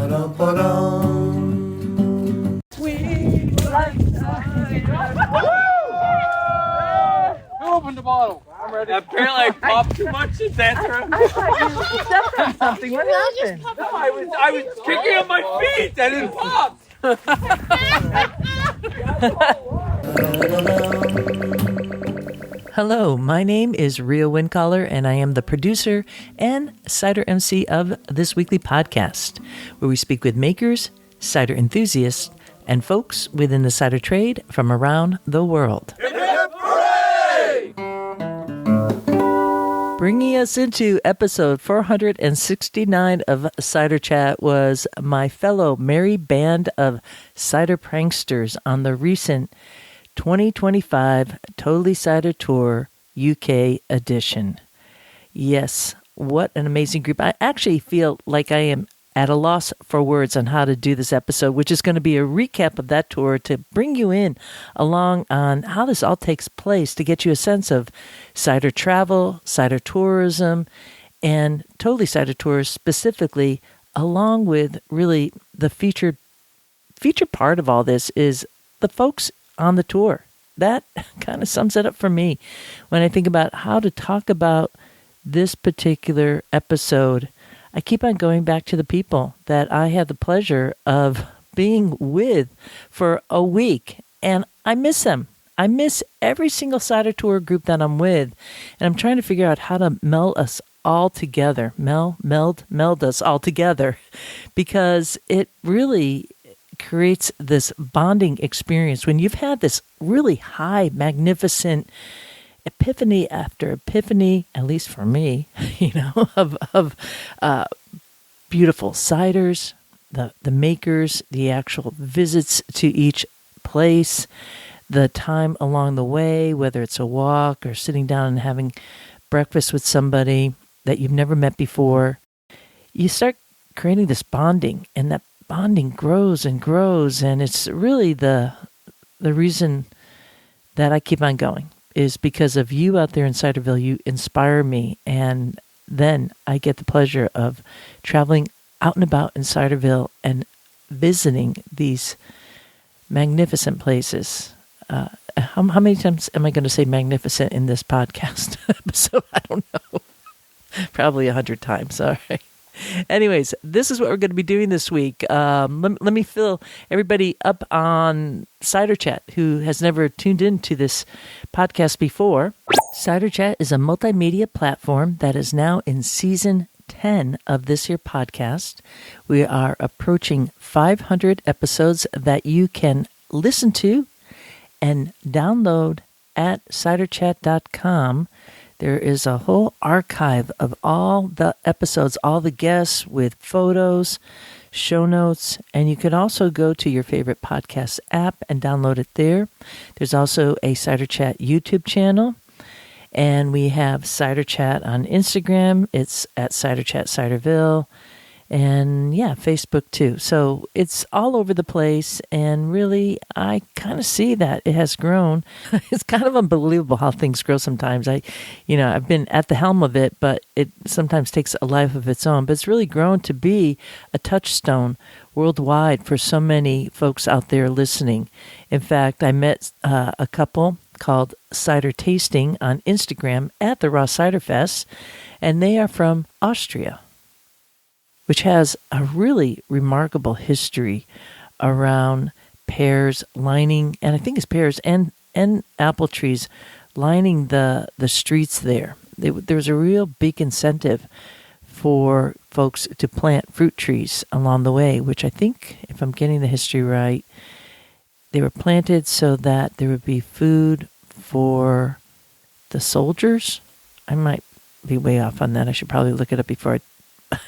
Open the bottle. I'm ready. Apparently I popped too much since answering. I thought you stepped on something. What happened? No, I was kicking on my feet and it popped. Hello, my name is Rio Windcaller, and I am the producer and cider MC of this weekly podcast, where we speak with makers, cider enthusiasts, and folks within the cider trade from around the world. Bringing us into episode 469 of Cider Chat was my fellow merry band of cider pranksters on the recent 2025 Totally Cider Tour UK edition. Yes, what an amazing group. I actually feel like I am at a loss for words on how to do this episode, which is going to be a recap of that tour to bring you in along on how this all takes place, to get you a sense of cider travel, cider tourism, and Totally Cider Tours specifically, along with really the featured part of all this is the folks on the tour. That kind of sums it up for me when I think about how to talk about this particular episode. I keep on going back to the people that I had the pleasure of being with for a week, and I miss them. I miss every single cider tour group that I'm with, and I'm trying to figure out how to meld us all together, meld us all together, because it really creates this bonding experience when you've had this really high, magnificent epiphany after epiphany, at least for me, of beautiful ciders, the makers, the actual visits to each place, the time along the way, whether it's a walk or sitting down and having breakfast with somebody that you've never met before. You start creating this bonding, and that bonding grows and grows, and it's really the reason that I keep on going is because of you out there in Ciderville. You inspire me, and then I get the pleasure of traveling out and about in Ciderville and visiting these magnificent places. How many times am I going to say magnificent in this podcast episode? I don't know. Probably 100 times. All right. Anyways, this is what we're going to be doing this week. Let me fill everybody up on Cider Chat who has never tuned into this podcast before. Cider Chat is a multimedia platform that is now in season 10 of this here podcast. We are approaching 500 episodes that you can listen to and download at ciderchat.com. There is a whole archive of all the episodes, all the guests with photos, show notes, and you can also go to your favorite podcast app and download it there. There's also a Cider Chat YouTube channel, and we have Cider Chat on Instagram. It's at Cider Chat Ciderville, and yeah, Facebook too. So it's all over the place, and really, I kind of see that it has grown. It's kind of unbelievable how things grow sometimes. I've been at the helm of it, but it sometimes takes a life of its own. But it's really grown to be a touchstone worldwide for so many folks out there listening. In fact, I met a couple called Cider Tasting on Instagram at the Raw Cider Fest, and they are from Austria, which has a really remarkable history around pears lining, and I think it's pears and apple trees lining the streets there. There's a real big incentive for folks to plant fruit trees along the way, which I think, if I'm getting the history right, they were planted so that there would be food for the soldiers. I might be way off on that. I should probably look it up before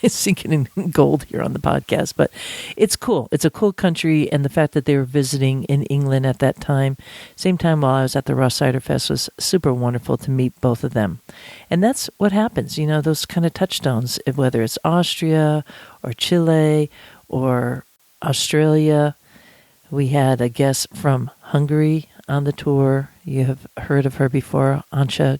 I sink it in gold here on the podcast, but it's cool. It's a cool country, and the fact that they were visiting in England at that time, same time while I was at the Raw Cider Fest, was super wonderful to meet both of them. And that's what happens, those kind of touchstones, whether it's Austria or Chile or Australia. We had a guest from Hungary on the tour. You have heard of her before, Ancha.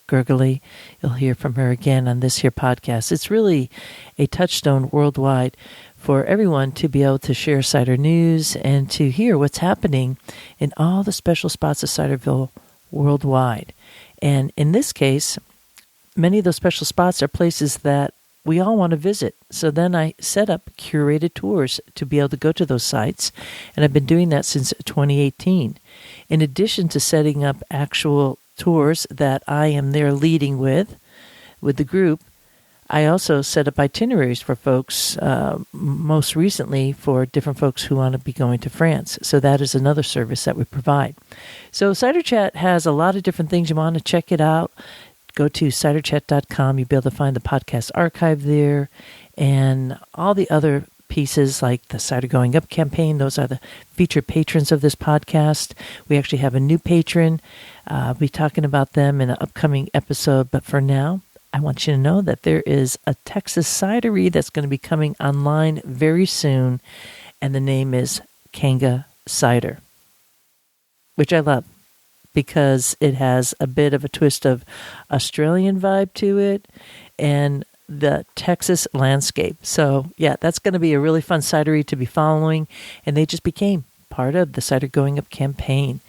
You'll hear from her again on this here podcast. It's really a touchstone worldwide for everyone to be able to share cider news and to hear what's happening in all the special spots of Ciderville worldwide. And in this case, many of those special spots are places that we all want to visit. So then I set up curated tours to be able to go to those sites, and I've been doing that since 2018. In addition to setting up actual tours that I am there leading with the group, I also set up itineraries for folks, most recently for different folks who want to be going to France. So that is another service that we provide. So Cider Chat has a lot of different things. You want to check it out. Go to ciderchat.com. You'll be able to find the podcast archive there and all the other pieces like the Cider Going Up campaign. Those are the featured patrons of this podcast. We actually have a new patron. I'll be talking about them in an upcoming episode. But for now, I want you to know that there is a Texas cidery that's going to be coming online very soon. And the name is Kanga Cider, which I love, because it has a bit of a twist of Australian vibe to it and the Texas landscape. So, yeah, that's going to be a really fun cidery to be following. And they just became part of the Cider Going Up campaign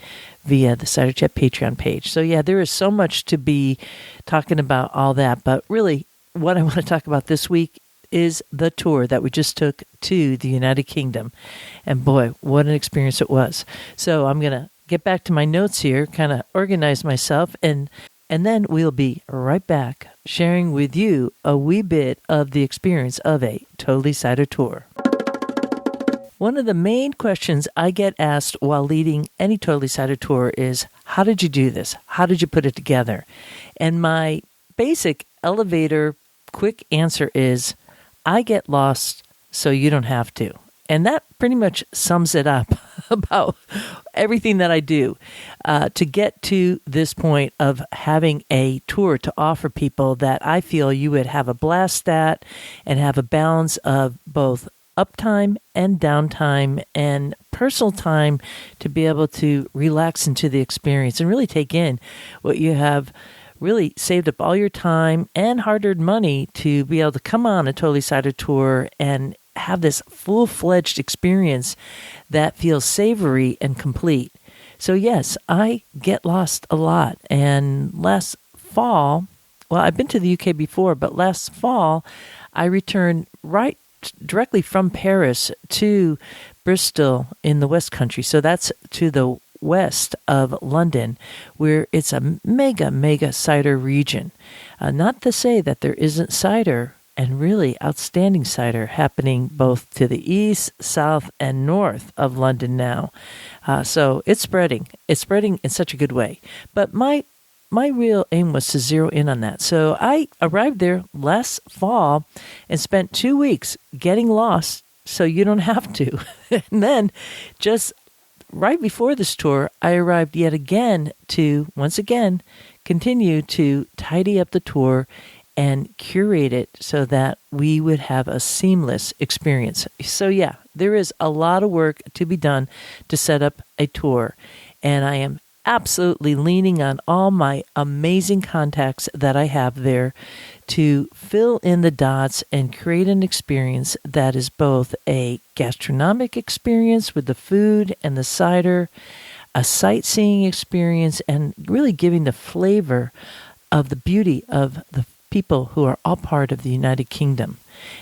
via the Cider Chat Patreon page. So, yeah, there is so much to be talking about all that. But really, what I want to talk about this week is the tour that we just took to the United Kingdom. And boy, what an experience it was. So I'm going to get back to my notes here, kind of organize myself, and then we'll be right back sharing with you a wee bit of the experience of a Totally Cider Tour. One of the main questions I get asked while leading any Totally Cider Tour is, how did you do this? How did you put it together? And my basic elevator quick answer is, I get lost so you don't have to. And that pretty much sums it up about everything that I do to get to this point of having a tour to offer people that I feel you would have a blast at and have a balance of both uptime and downtime and personal time to be able to relax into the experience and really take in what you have really saved up all your time and hard-earned money to be able to come on a Totally Cider Tour and have this full-fledged experience that feels savory and complete. So yes, I get lost a lot. And last fall, well, I've been to the UK before, but last fall, I returned directly from Paris to Bristol in the West Country. So that's to the west of London, where it's a mega cider region. Not to say that there isn't cider and really outstanding cider happening both to the east, south, and north of London now. So it's spreading. It's spreading in such a good way. But my real aim was to zero in on that. So I arrived there last fall and spent 2 weeks getting lost so you don't have to. And then just right before this tour, I arrived yet again to, once again, continue to tidy up the tour and curate it so that we would have a seamless experience. So yeah, there is a lot of work to be done to set up a tour. And I am absolutely leaning on all my amazing contacts that I have there to fill in the dots and create an experience that is both a gastronomic experience with the food and the cider, a sightseeing experience, and really giving the flavor of the beauty of the people who are all part of the United Kingdom.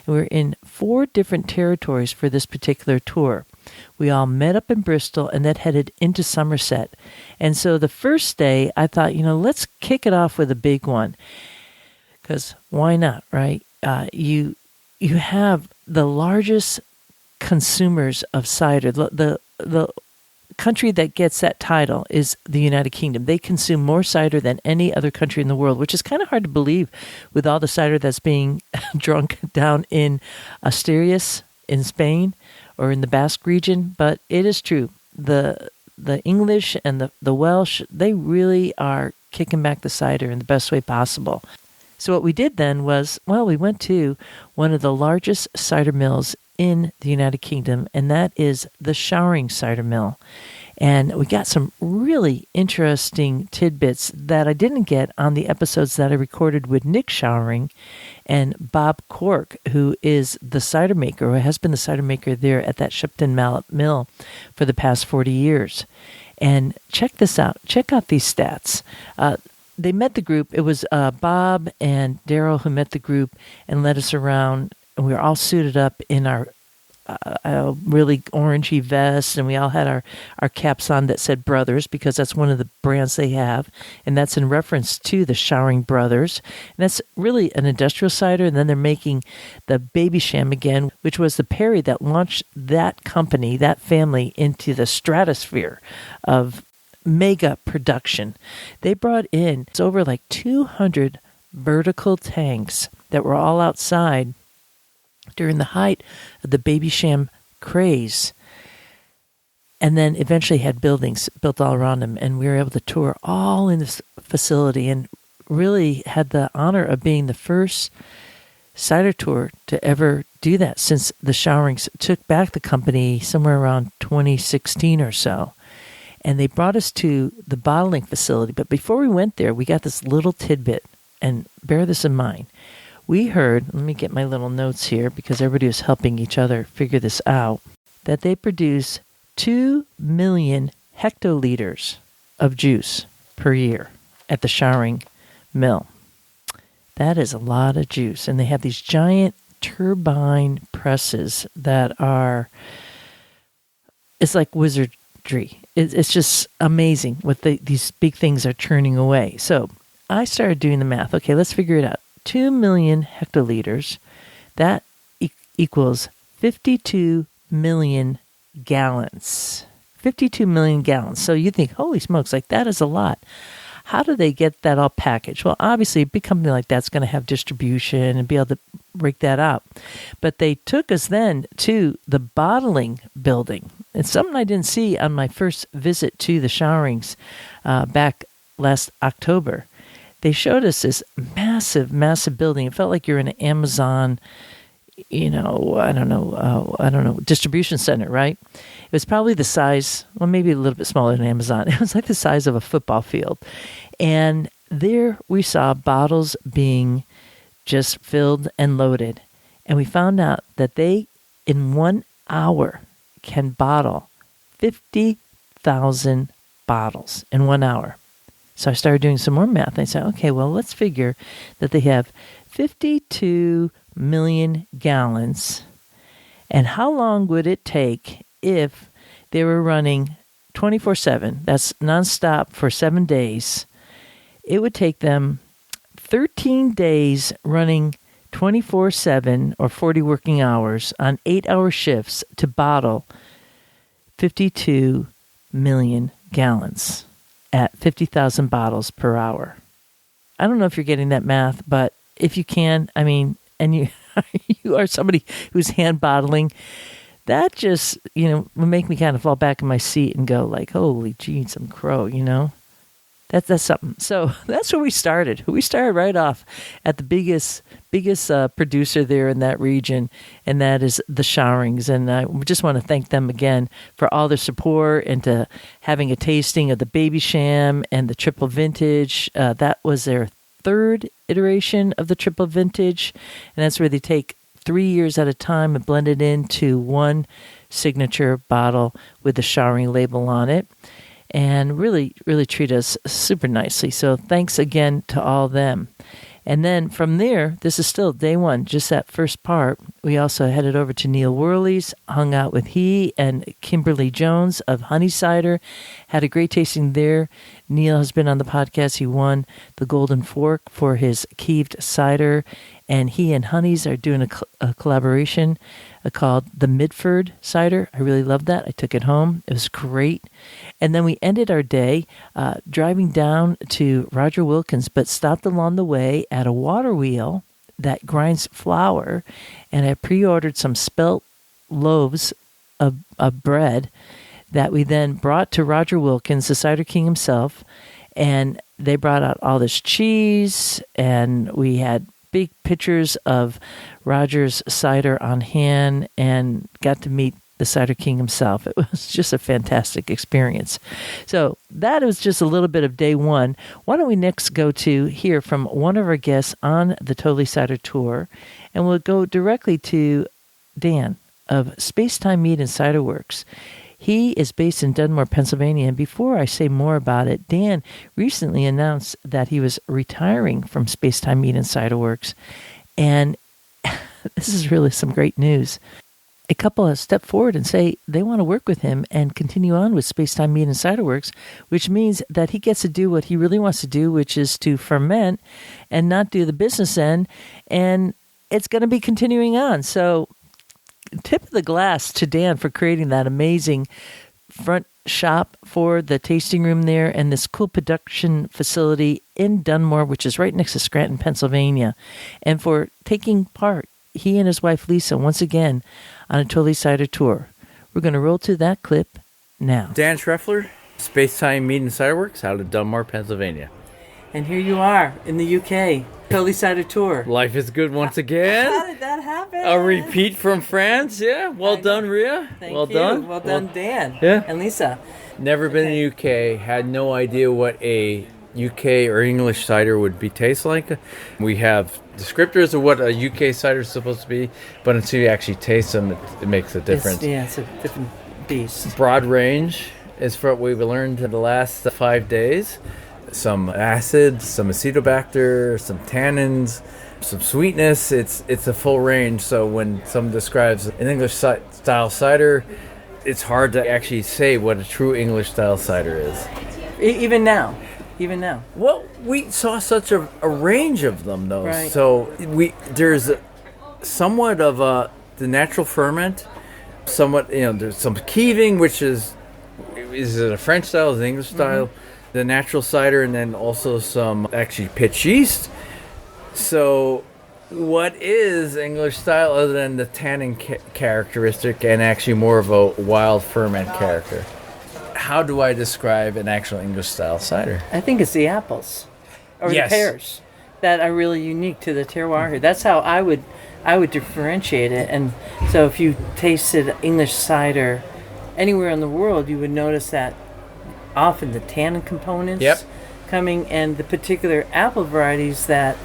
And we're in 4 different territories for this particular tour. We all met up in Bristol and then headed into Somerset. And so the first day, I thought, let's kick it off with a big one. Because why not, right? You have the largest consumers of cider. The country that gets that title is the United Kingdom. They consume more cider than any other country in the world, which is kind of hard to believe with all the cider that's being drunk down in Asturias in Spain or in the Basque region. But it is true. The English and the Welsh, they really are kicking back the cider in the best way possible. So what we did then was, we went to one of the largest cider mills in the United Kingdom, and that is the Showering Cider Mill. And we got some really interesting tidbits that I didn't get on the episodes that I recorded with Nick Showering and Bob Cork, who is the cider maker, or has been the cider maker there at that Shipton Mallet Mill for the past 40 years. And check this out. Check out these stats. They met the group. It was Bob and Daryl who met the group and led us around. And we were all suited up in our really orangey vests, and we all had our caps on that said Brothers, because that's one of the brands they have, and that's in reference to the Showering Brothers. And that's really an industrial cider, and then they're making the Baby Sham again, which was the Perry that launched that company, that family, into the stratosphere of mega production. They brought in over like 200 vertical tanks that were all outside during the height of the Baby Sham craze, and then eventually had buildings built all around them, and we were able to tour all in this facility and really had the honor of being the first cider tour to ever do that since the Showerings took back the company somewhere around 2016 or so. And they brought us to the bottling facility. But before we went there, we got this little tidbit, and bear this in mind. We heard, let me get my little notes here because everybody was helping each other figure this out, that they produce 2 million hectoliters of juice per year at the Showering Mill. That is a lot of juice. And they have these giant turbine presses that are, it's like wizardry. It's just amazing what these big things are churning away. So I started doing the math. Okay, let's figure it out. 2 million hectoliters, that equals 52 million gallons. 52 million gallons. So you think, holy smokes, like that is a lot. How do they get that all packaged? Well, obviously, a big company like that's going to have distribution and be able to break that out. But they took us then to the bottling building. It's something I didn't see on my first visit to the Showerings back last October. They showed us this massive, massive building. It felt like you're in an Amazon, distribution center, right? It was probably the size, well, maybe a little bit smaller than Amazon. It was like the size of a football field. And there we saw bottles being just filled and loaded. And we found out that they, in 1 hour, can bottle 50,000 bottles in 1 hour. So I started doing some more math. I said, okay, well, let's figure that they have 52 million gallons. And how long would it take if they were running 24/7? That's nonstop for 7 days. It would take them 13 days running 24/7 or 40 working hours on 8-hour shifts to bottle 52 million gallons at 50,000 bottles per hour. I don't know if you're getting that math, but if you can, I mean, and you you are somebody who's hand bottling, that just, will make me kind of fall back in my seat and go like, holy gee, some crow, That's something. So that's where we started. We started right off at the biggest producer there in that region, and that is the Showerings. And I just want to thank them again for all their support and to having a tasting of the Baby Sham and the Triple Vintage. That was their third iteration of the Triple Vintage, and that's where they take 3 years at a time and blend it into one signature bottle with the Showering label on it. And really, really treat us super nicely. So thanks again to all them. And then from there, this is still day one, just that first part. We also headed over to Neil Worley's, hung out with he and Kimberly Jones of Honey Cider, had a great tasting there. Neil has been on the podcast. He won the Golden Fork for his Keeved cider, and he and Honeys are doing a collaboration called the Midford cider. I really loved that. I took it home. It was great. And then we ended our day driving down to Roger Wilkins, but stopped along the way at a water wheel that grinds flour, and I pre-ordered some spelt loaves of bread that we then brought to Roger Wilkins, the Cider King himself, and they brought out all this cheese, and we had big pitchers of Roger's cider on hand and got to meet the Cider King himself. It was just a fantastic experience. So that was just a little bit of day one. Why don't we next go to hear from one of our guests on the Totally Cider Tour, and we'll go directly to Dan of Spacetime Mead and Cider Works. He is based in Dunmore, Pennsylvania, and before I say more about it, Dan recently announced that he was retiring from Spacetime Mead and Cider Works, and this is really some great news. A couple has stepped forward and say they want to work with him and continue on with Spacetime Mead and Cider Works, which means that he gets to do what he really wants to do, which is to ferment and not do the business end, and it's going to be continuing on. So tip of the glass to Dan for creating that amazing front shop for the tasting room there and this cool production facility in Dunmore, which is right next to Scranton, Pennsylvania, and for taking part, he and his wife Lisa, once again, on a Totally Cider Tour. We're going to roll to that clip now. Dan Schreffler, Spacetime Mead and Cider Works out of Dunmore, Pennsylvania. And here you are in the UK, Totally Cider Tour. Life is good once again. How did that happen? A repeat from France, yeah. Well done, Rhea. Thank well you. done. Well done, Dan. Yeah. And Lisa. Never been in the UK. Had no idea what a UK or English cider would taste like. We have descriptors of what a UK cider is supposed to be, but until you actually taste them, it makes a difference. It's a different beast. Broad range is what we've learned in the last 5 days. Some acid, some acetobacter, some tannins, some sweetness. It's a full range. So when someone describes an English style cider, it's hard to actually say what a true English style cider is. Even now. Well, we saw such a range of them, though. Right. So there's somewhat of the natural ferment, somewhat, there's some keeving, which is it a French style, is it English style? Mm-hmm. The natural cider, and then also some actually pitch yeast. So what is English style other than the tannin characteristic and actually more of a wild ferment character? How do I describe an actual English style cider? I think it's the apples or Yes. the pears that are really unique to the terroir here. That's how I would differentiate it. And so if you tasted English cider anywhere in the world, you would notice that often the tannin components coming and the particular apple varieties that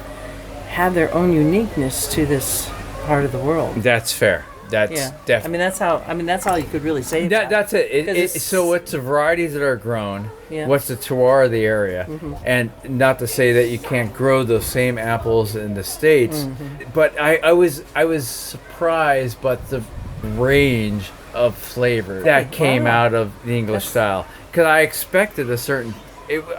have their own uniqueness to this part of the world. That's fair. That's definitely. That's all you could really say. That's it. So it's the varieties that are grown. Yeah. What's the terroir of the area? Mm-hmm. And not to say that you can't grow those same apples in the States, mm-hmm. but I was surprised by the range of flavor that came out of the English style. Because I expected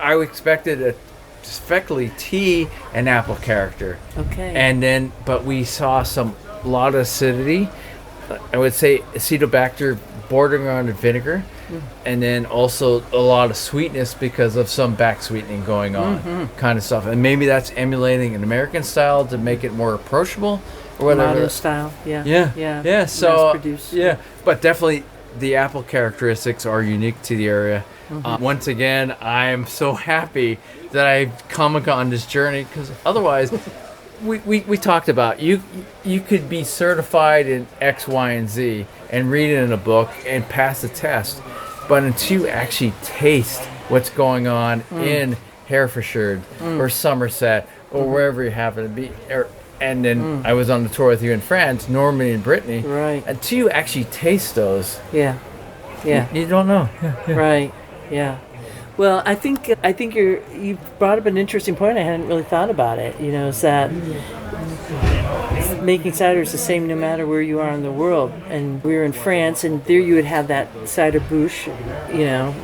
I expected a speckly tea and apple character. Okay. And then, but we saw a lot of acidity. I would say acetobacter bordering on vinegar, and then also a lot of sweetness because of some back sweetening going on, kind of stuff. And maybe that's emulating an American style to make it more approachable or whatever. Modern style, yeah. So mass-produced. but definitely the apple characteristics are unique to the area. Once again, I'm so happy that I've come on this journey, because otherwise, we talked about you could be certified in X, Y, and Z and read it in a book and pass the test, but until you actually taste what's going on in Herefordshire or Somerset or wherever you happen to be, and then I was on the tour with you in France, Normandy and Brittany. Right. Until you actually taste those, Yeah. you don't know. Right. Yeah. Well, I think you brought up an interesting point. I hadn't really thought about it. Is that making cider is the same no matter where you are in the world. And we were in France, and there you would have that cider bouche,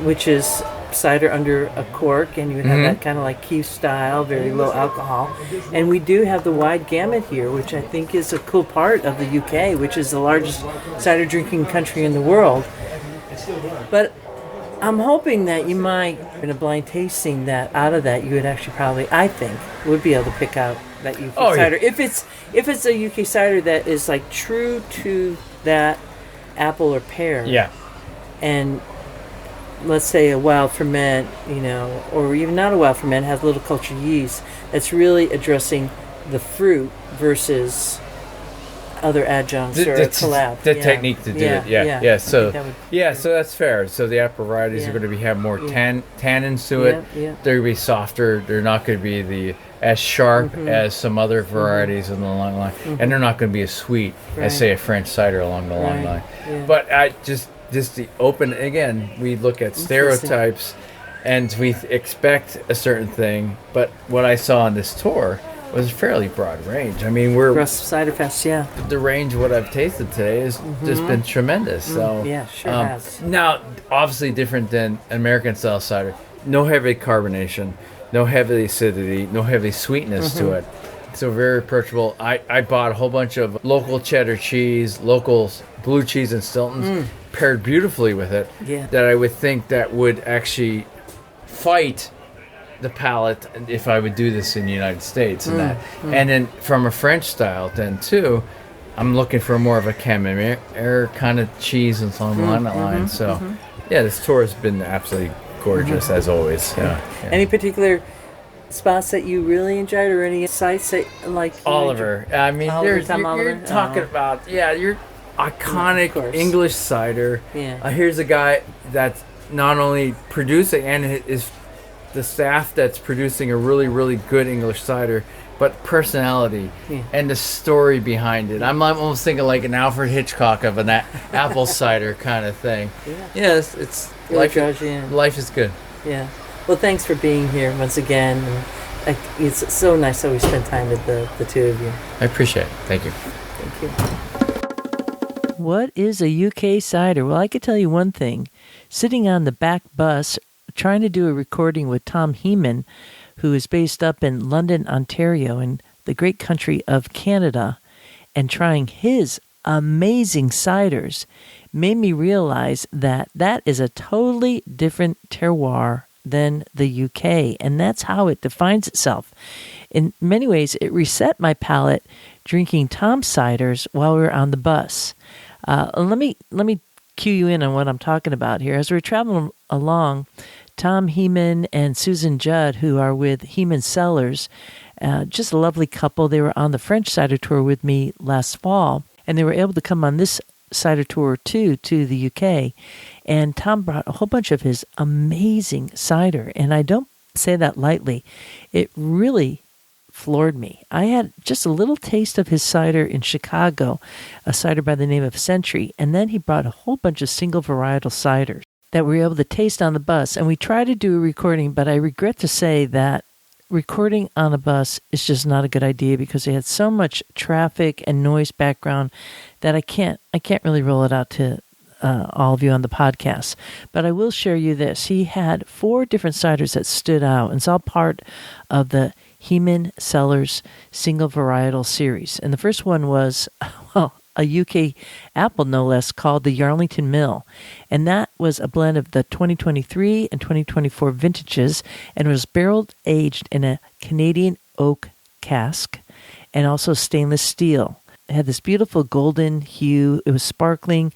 which is cider under a cork, and you would have that kind of like Keith style, very low alcohol. And we do have the wide gamut here, which I think is a cool part of the UK, which is the largest cider drinking country in the world. But I'm hoping that you might, in a blind tasting, that out of that you would actually probably, I think, would be able to pick out that UK cider. Yeah. If it's a UK cider that is like true to that apple or pear. Yeah. And let's say a wild ferment, or even not a wild ferment, has little cultured yeast that's really addressing the fruit versus other adjuncts or a collab. The technique to do it. Yeah. So so that's fair. So the apple varieties are going to have more tannins to it. Yeah. They're going to be softer. They're not going to be as sharp as some other varieties in the long line, and they're not going to be as sweet as say a French cider along the long line. Yeah. But I just the open again. We look at stereotypes, and we expect a certain thing. But what I saw on this tour was a fairly broad range. I mean, Cider Fest, the range of what I've tasted today has just been tremendous. So has. Now, obviously different than American style cider. No heavy carbonation, no heavy acidity, no heavy sweetness to it. So very approachable. I bought a whole bunch of local cheddar cheese, local blue cheese and Stilton's, paired beautifully with it. Yeah. That I would think that would actually fight the palate if I would do this in the United States and that. And then from a French style then too, I'm looking for more of a camembert kind of cheese and something along that line. So this tour has been absolutely gorgeous as always. Yeah. Any particular spots that you really enjoyed or any sites that like Oliver. I mean, you're talking about your iconic English cider. Yeah. Here's a guy that's not only producing and is the staff that's producing a really, really good English cider, but personality and the story behind it. I'm almost thinking like an Alfred Hitchcock of an apple cider kind of thing. Yes, it's life. Life is good. Yeah. Well, thanks for being here once again. And it's so nice that we spent time with the two of you. I appreciate it. Thank you. Thank you. What is a UK cider? Well, I could tell you one thing. Sitting on the back bus trying to do a recording with Tom Heeman, who is based up in London, Ontario, in the great country of Canada, and trying his amazing ciders made me realize that that is a totally different terroir than the UK, and that's how it defines itself. In many ways, it reset my palate drinking Tom's ciders while we were on the bus. Let me cue you in on what I'm talking about here. As we're traveling along, Tom Heeman and Susan Judd, who are with Heeman Cellars, just a lovely couple. They were on the French cider tour with me last fall, and they were able to come on this cider tour too to the UK. And Tom brought a whole bunch of his amazing cider, and I don't say that lightly. It really floored me. I had just a little taste of his cider in Chicago, a cider by the name of Century, and then he brought a whole bunch of single varietal ciders that we were able to taste on the bus. And we tried to do a recording, but I regret to say that recording on a bus is just not a good idea because they had so much traffic and noise background that I can't really roll it out to all of you on the podcast. But I will share you this. He had 4 different ciders that stood out, and it's all part of the Heeman Cellars single varietal series. And the first one was, a UK apple, no less, called the Yarlington Mill. And that was a blend of the 2023 and 2024 vintages, and was barrel aged in a Canadian oak cask and also stainless steel. It had this beautiful golden hue. It was sparkling.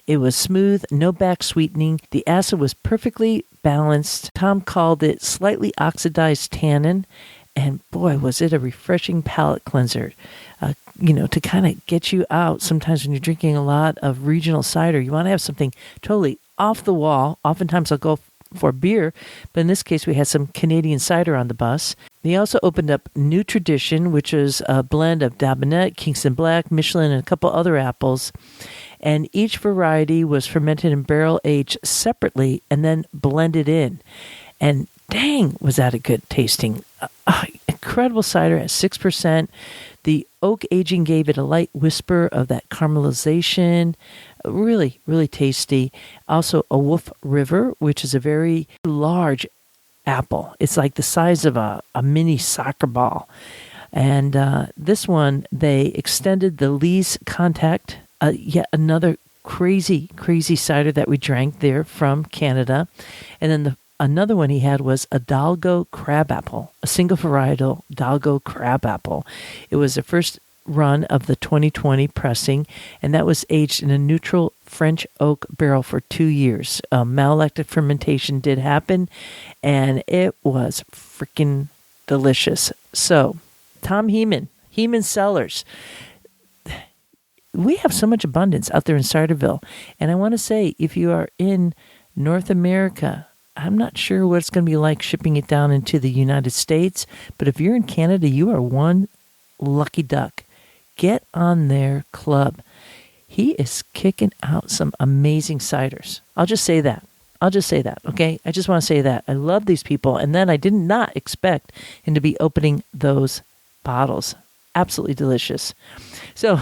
It was smooth, no back sweetening. The acid was perfectly balanced. Tom called it slightly oxidized tannin. And boy, was it a refreshing palate cleanser, to kind of get you out. Sometimes when you're drinking a lot of regional cider, you want to have something totally off the wall. Oftentimes I'll go for beer, but in this case we had some Canadian cider on the bus. They also opened up New Tradition, which is a blend of Dabinet, Kingston Black, Michelin, and a couple other apples. And each variety was fermented and barrel aged separately and then blended in. And dang, was that a good tasting. Incredible cider at 6%. The oak aging gave it a light whisper of that caramelization. Really, really tasty. Also, a Wolf River, which is a very large apple. It's like the size of a mini soccer ball. And this one, they extended the Lee's Contact, yet another crazy, crazy cider that we drank there from Canada. And then another one he had was a Dalgo crabapple, a single varietal Dalgo crabapple. It was the first run of the 2020 pressing, and that was aged in a neutral French oak barrel for 2 years. Malolactic fermentation did happen, and it was freaking delicious. So, Tom Heeman Cellars. we have so much abundance out there in Ciderville. And I want to say, if you are in North America, I'm not sure what it's going to be like shipping it down into the United States, but if you're in Canada, you are one lucky duck. Get on their club. He is kicking out some amazing ciders. I'll just say that, okay? I just want to say that. I love these people, and then I did not expect him to be opening those bottles. Absolutely delicious. So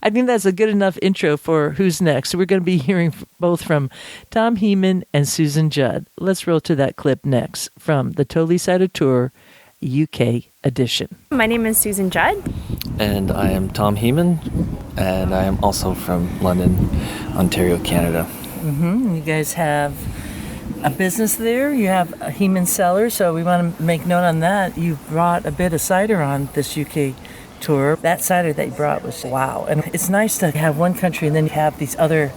I think that's a good enough intro for who's next. We're going to be hearing both from Tom Heeman and Susan Judd. Let's roll to that clip next from the Totally Cider Tour UK edition. My name is Susan Judd. And I am Tom Heeman, and I am also from London, Ontario, Canada. Mm-hmm. You guys have a business there. You have a Heeman Cellar, so we want to make note on that. You brought a bit of cider on this UK tour. That cider that you brought was wow. And it's nice to have one country and then have these other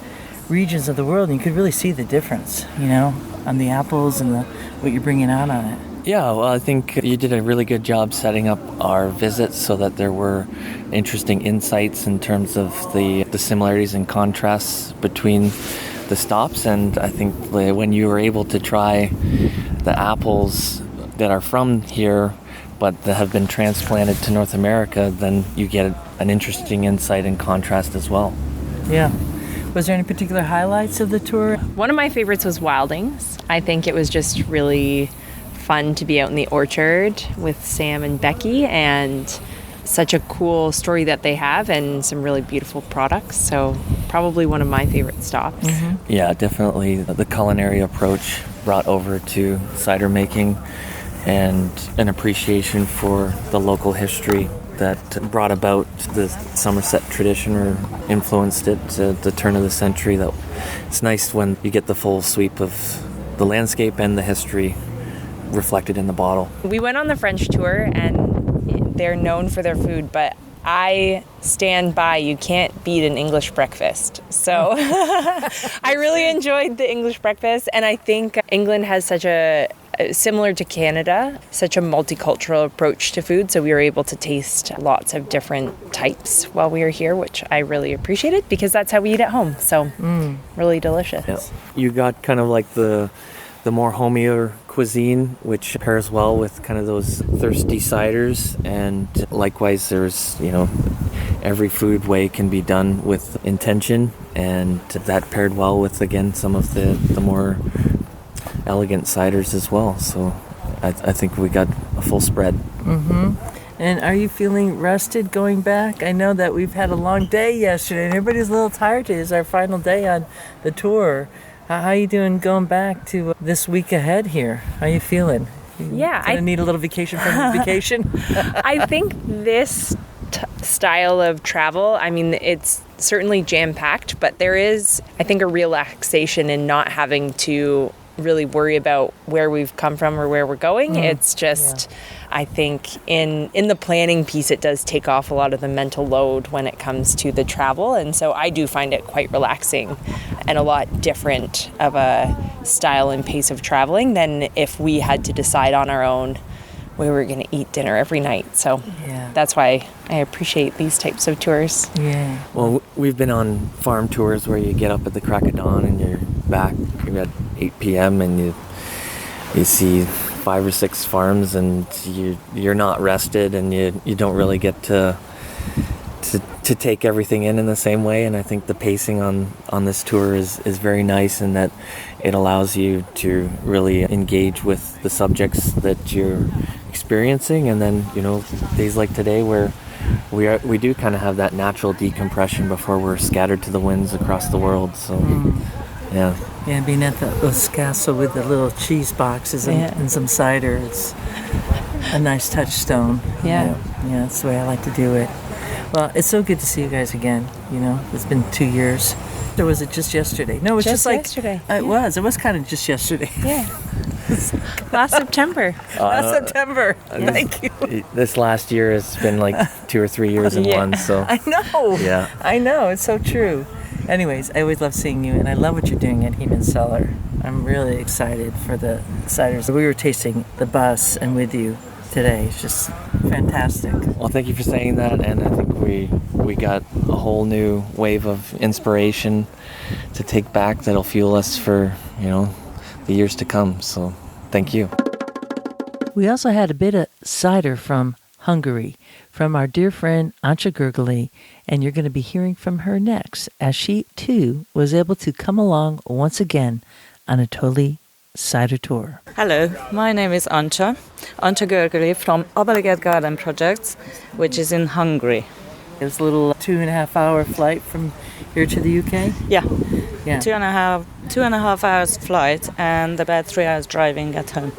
regions of the world, and you could really see the difference, on the apples and what you're bringing out on it. Yeah, well, I think you did a really good job setting up our visits so that there were interesting insights in terms of the similarities and contrasts between the stops. And I think when you were able to try the apples that are from here but that have been transplanted to North America, then you get an interesting insight and contrast as well. Yeah. Was there any particular highlights of the tour? One of my favorites was Wildings. I think it was just really fun to be out in the orchard with Sam and Becky, and such a cool story that they have and some really beautiful products. So probably one of my favorite stops. Mm-hmm. Yeah, definitely the culinary approach brought over to cider making and an appreciation for the local history that brought about the Somerset tradition or influenced it to the turn of the century. That it's nice when you get the full sweep of the landscape and the history reflected in the bottle. We went on the French tour, and they're known for their food, but I stand by, you can't beat an English breakfast. So I really enjoyed the English breakfast, and I think England has such a, similar to Canada, such a multicultural approach to food, so we were able to taste lots of different types while we were here, which I really appreciated because that's how we eat at home. So really delicious. Yeah. You got kind of like the more homier cuisine, which pairs well with kind of those thirsty ciders, and likewise there's every food way can be done with intention, and that paired well with again some of the more elegant ciders as well. So I think we got a full spread. Mm-hmm. And are you feeling rested going back? I know that we've had a long day yesterday and everybody's a little tired today. It's our final day on the tour. How are you doing going back to this week ahead here? How are you feeling? I need a little vacation from your vacation? I think this style of travel, it's certainly jam-packed, but there is, I think, a relaxation in not having to really worry about where we've come from or where we're going. It's just, I think in the planning piece, it does take off a lot of the mental load when it comes to the travel. And so I do find it quite relaxing and a lot different of a style and pace of traveling than if we had to decide on our own where we're going to eat dinner every night. So that's why I appreciate these types of tours. Yeah. Well, we've been on farm tours where you get up at the crack of dawn and you're back at 8 p.m. and you see 5 or 6 farms and you're not rested and you don't really get to take everything in the same way. And I think the pacing on this tour is very nice in that it allows you to really engage with the subjects that you're experiencing. And then days like today where we do kind of have that natural decompression before we're scattered to the winds across the world. So yeah, being at the castle with the little cheese boxes and some cider, it's a nice touchstone. Yeah, that's the way I like to do it. Well, it's so good to see you guys again. It's been 2 years. Or was it just yesterday? No, it was just like yesterday. It was kind of just yesterday. Yeah. Last September. September. Thank you. This last year has been like 2 or 3 years in one. So I know. Yeah. I know. It's so true. Anyways, I always love seeing you, and I love what you're doing at Heeman Cellar. I'm really excited for the ciders. We were tasting the bus and with you today. It's just fantastic. Well, thank you for saying that, and I think we got a whole new wave of inspiration to take back that'll fuel us for, the years to come. So, thank you. We also had a bit of cider from Hungary, from our dear friend Ancha, and you're going to be hearing from her next, as she, too, was able to come along once again on a Totally Cider Tour. Hello, my name is Ancha from Obeliget Garden Projects, which is in Hungary. It's a little 2.5 hour flight from here to the UK? Yeah. 2.5 hours flight and about 3 hours driving at home.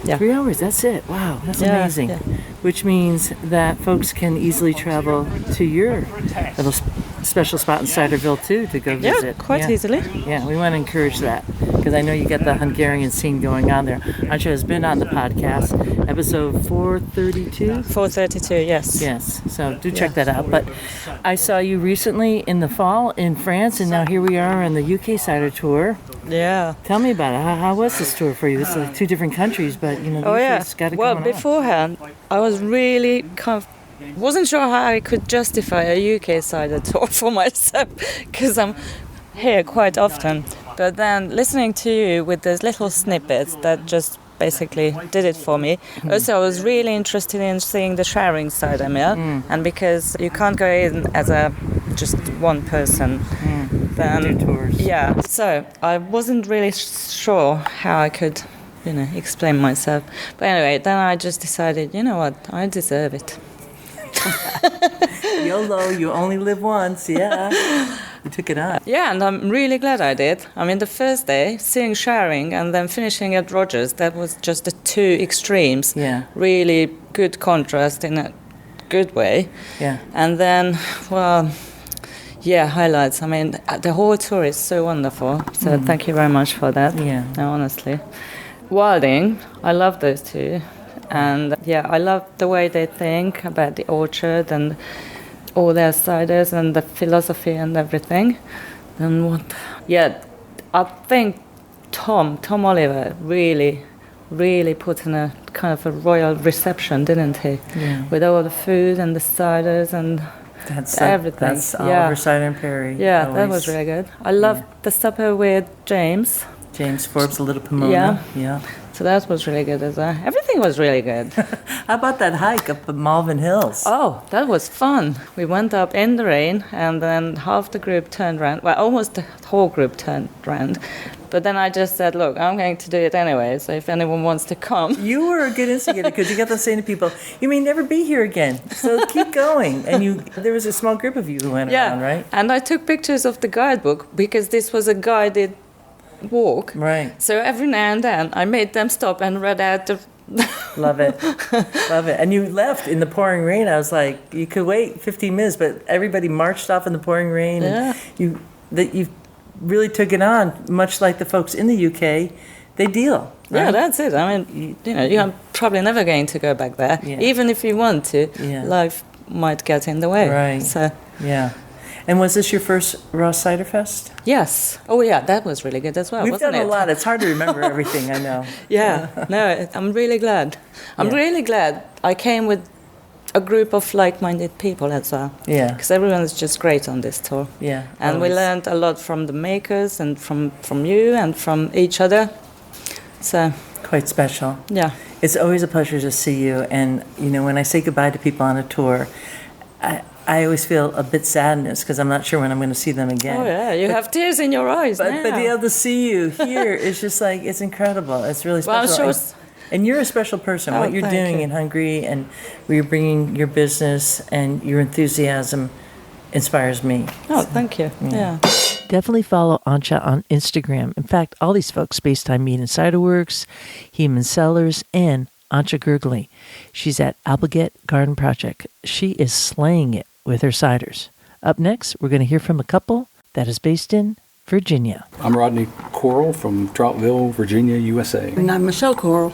Yeah. 3 hours, that's it. Wow, that's amazing. Yeah. Which means that folks can easily travel to your little special spot in Ciderville too to go visit. Yeah, quite easily. Yeah, we want to encourage that because I know you got the Hungarian scene going on there. Ancha has been on the podcast, episode 432. 432, yes. Yes, so do check that out. But I saw you recently in the fall in France, and now here we are on the UK Cider Tour. Yeah. Tell me about it. How was this tour for you? It's like 2 different countries, but Well, beforehand, I was really wasn't sure how I could justify a UK cider tour for myself because I'm here quite often. But then listening to you with those little snippets that just basically did it for me. Also, I was really interested in seeing the Showering Cider Mill, and because you can't go in as just one person, then tours. Yeah. So I wasn't really sure how I could, explain myself. But anyway, then I just decided, you know what, I deserve it. YOLO, you only live once, yeah. You took it on. Yeah, and I'm really glad I did. I mean, the first day, seeing Showering and then finishing at Rogers, that was just the 2 extremes. Yeah. Really good contrast in a good way. Yeah. And then, highlights. I mean, the whole tour is so wonderful. So thank you very much for that. Yeah. No, honestly. Wilding, I love those 2. And I love the way they think about the orchard and all their ciders and the philosophy and everything. And I think Tom Oliver really put in a kind of a royal reception, didn't he? Yeah. With all the food and the ciders and everything. That's Oliver Cider and Perry. Yeah, always. that was really good. I loved the supper with James Forbes, a little Pomona. Yeah. So that was really good as well. Everything was really good. How about that hike up at Malvern Hills? Oh, that was fun. We went up in the rain and then half the group turned around. Well, almost the whole group turned around. But then I just said, look, I'm going to do it anyway, so if anyone wants to come. You were a good instigator because you got to saying to people, you may never be here again, so keep going. And there was a small group of you who went around, right? And I took pictures of the guidebook because this was a guided walk. Right. So every now and then I made them stop and read out the... Love it. Love it. And you left in the pouring rain. I was like, you could wait 15 minutes, but everybody marched off in the pouring rain. Yeah. And you really took it on, much like the folks in the UK. They deal. Right? Yeah, that's it. I mean, you're probably never going to go back there. Yeah. Even if you want to, life might get in the way. Right. So, yeah. And was this your first Raw Cider Fest? Yes. Oh, yeah, that was really good as well. We've done a lot. It's hard to remember everything, I know. Yeah. No, I'm really glad. I'm really glad I came with a group of like-minded people as well. Yeah. Because everyone's just great on this tour. Yeah. And we learned a lot from the makers and from you and from each other. So. Quite special. Yeah. It's always a pleasure to see you. And, when I say goodbye to people on a tour, I always feel a bit sadness because I'm not sure when I'm going to see them again. Oh, yeah. You have tears in your eyes now. But to be able to see you here is just like, it's incredible. It's really special. Well, and you're a special person. What you're doing in Hungary and where you're bringing your business and your enthusiasm inspires me. Oh, thank you. Yeah. Definitely follow Ancha on Instagram. In fact, all these folks, Spacetime, Mead and Cider Works, Human Cellars, and Ancha. She's at Obeliget Garden Project. She is slaying it with her ciders. Up next, we're going to hear from a couple that is based in Virginia. I'm Rodney Coral from Troutville, Virginia, USA. And I'm Michelle Coral.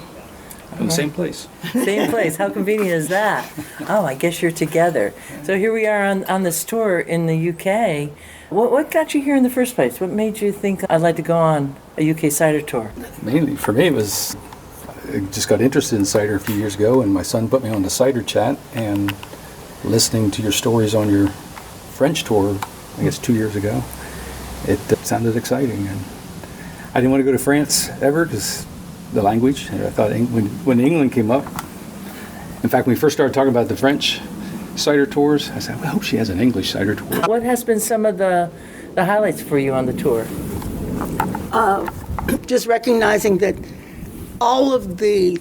In the same place. Same place. How convenient is that? Oh, I guess you're together. So here we are on this tour in the UK. What got you here in the first place? What made you think I'd like to go on a UK cider tour? Mainly, for me, it just got interested in cider a few years ago, and my son put me on the Cider Chat, and listening to your stories on your French tour, I guess 2 years ago, it sounded exciting. And I didn't want to go to France ever because the language. And I thought when England came up, in fact, when we first started talking about the French cider tours, I said, well, I hope she has an English cider tour. What has been some of the highlights for you on the tour? Just recognizing that all of the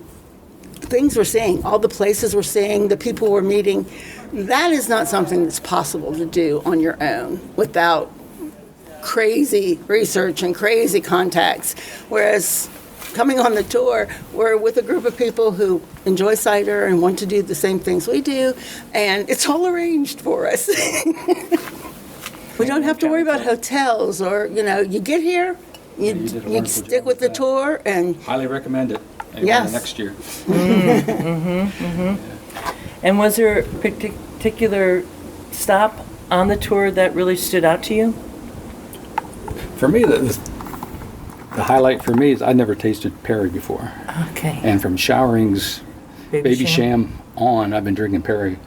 things we're seeing, all the places we're seeing, the people we're meeting, that is not something that's possible to do on your own without crazy research and crazy contacts. Whereas coming on the tour, we're with a group of people who enjoy cider and want to do the same things we do, and it's all arranged for us. We don't have to worry about hotels or, you get here, you stick with the tour, and Highly recommend it. Yes. Next year. And was there a particular stop on the tour that really stood out to you? For me, the highlight for me is I never tasted Perry before. Okay. And from Showering's Baby Sham on, I've been drinking Perry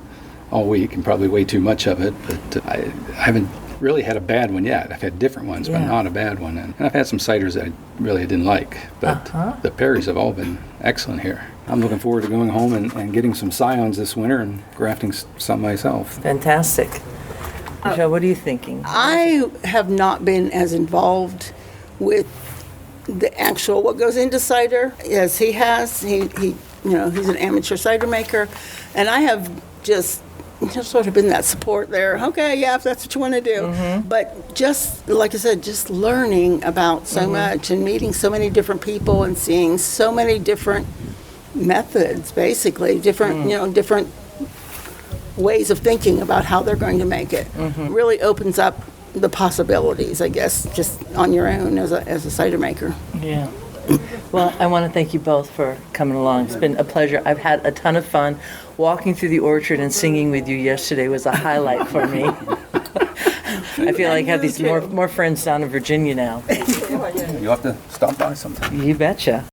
all week, and probably way too much of it, but I haven't really had a bad one yet. I've had different ones, but not a bad one. And I've had some ciders that I really didn't like, but the Perrys have all been excellent here. I'm looking forward to going home and getting some scions this winter and grafting some myself. Fantastic. Michelle, what are you thinking? I have not been as involved with the actual what goes into cider as he has. He he's an amateur cider maker, and I have just sort of been that support there. Okay, yeah, if that's what you want to do. But just like I said, just learning about so much and meeting so many different people and seeing so many different methods, basically different different ways of thinking about how they're going to make it really opens up the possibilities, I guess, just on your own as a cider maker. Yeah. Well, I want to thank you both for coming along. It's been a pleasure. I've had a ton of fun. Walking through the orchard and singing with you yesterday was a highlight for me. I feel like I have these more friends down in Virginia now. You have to stop by sometime. You betcha.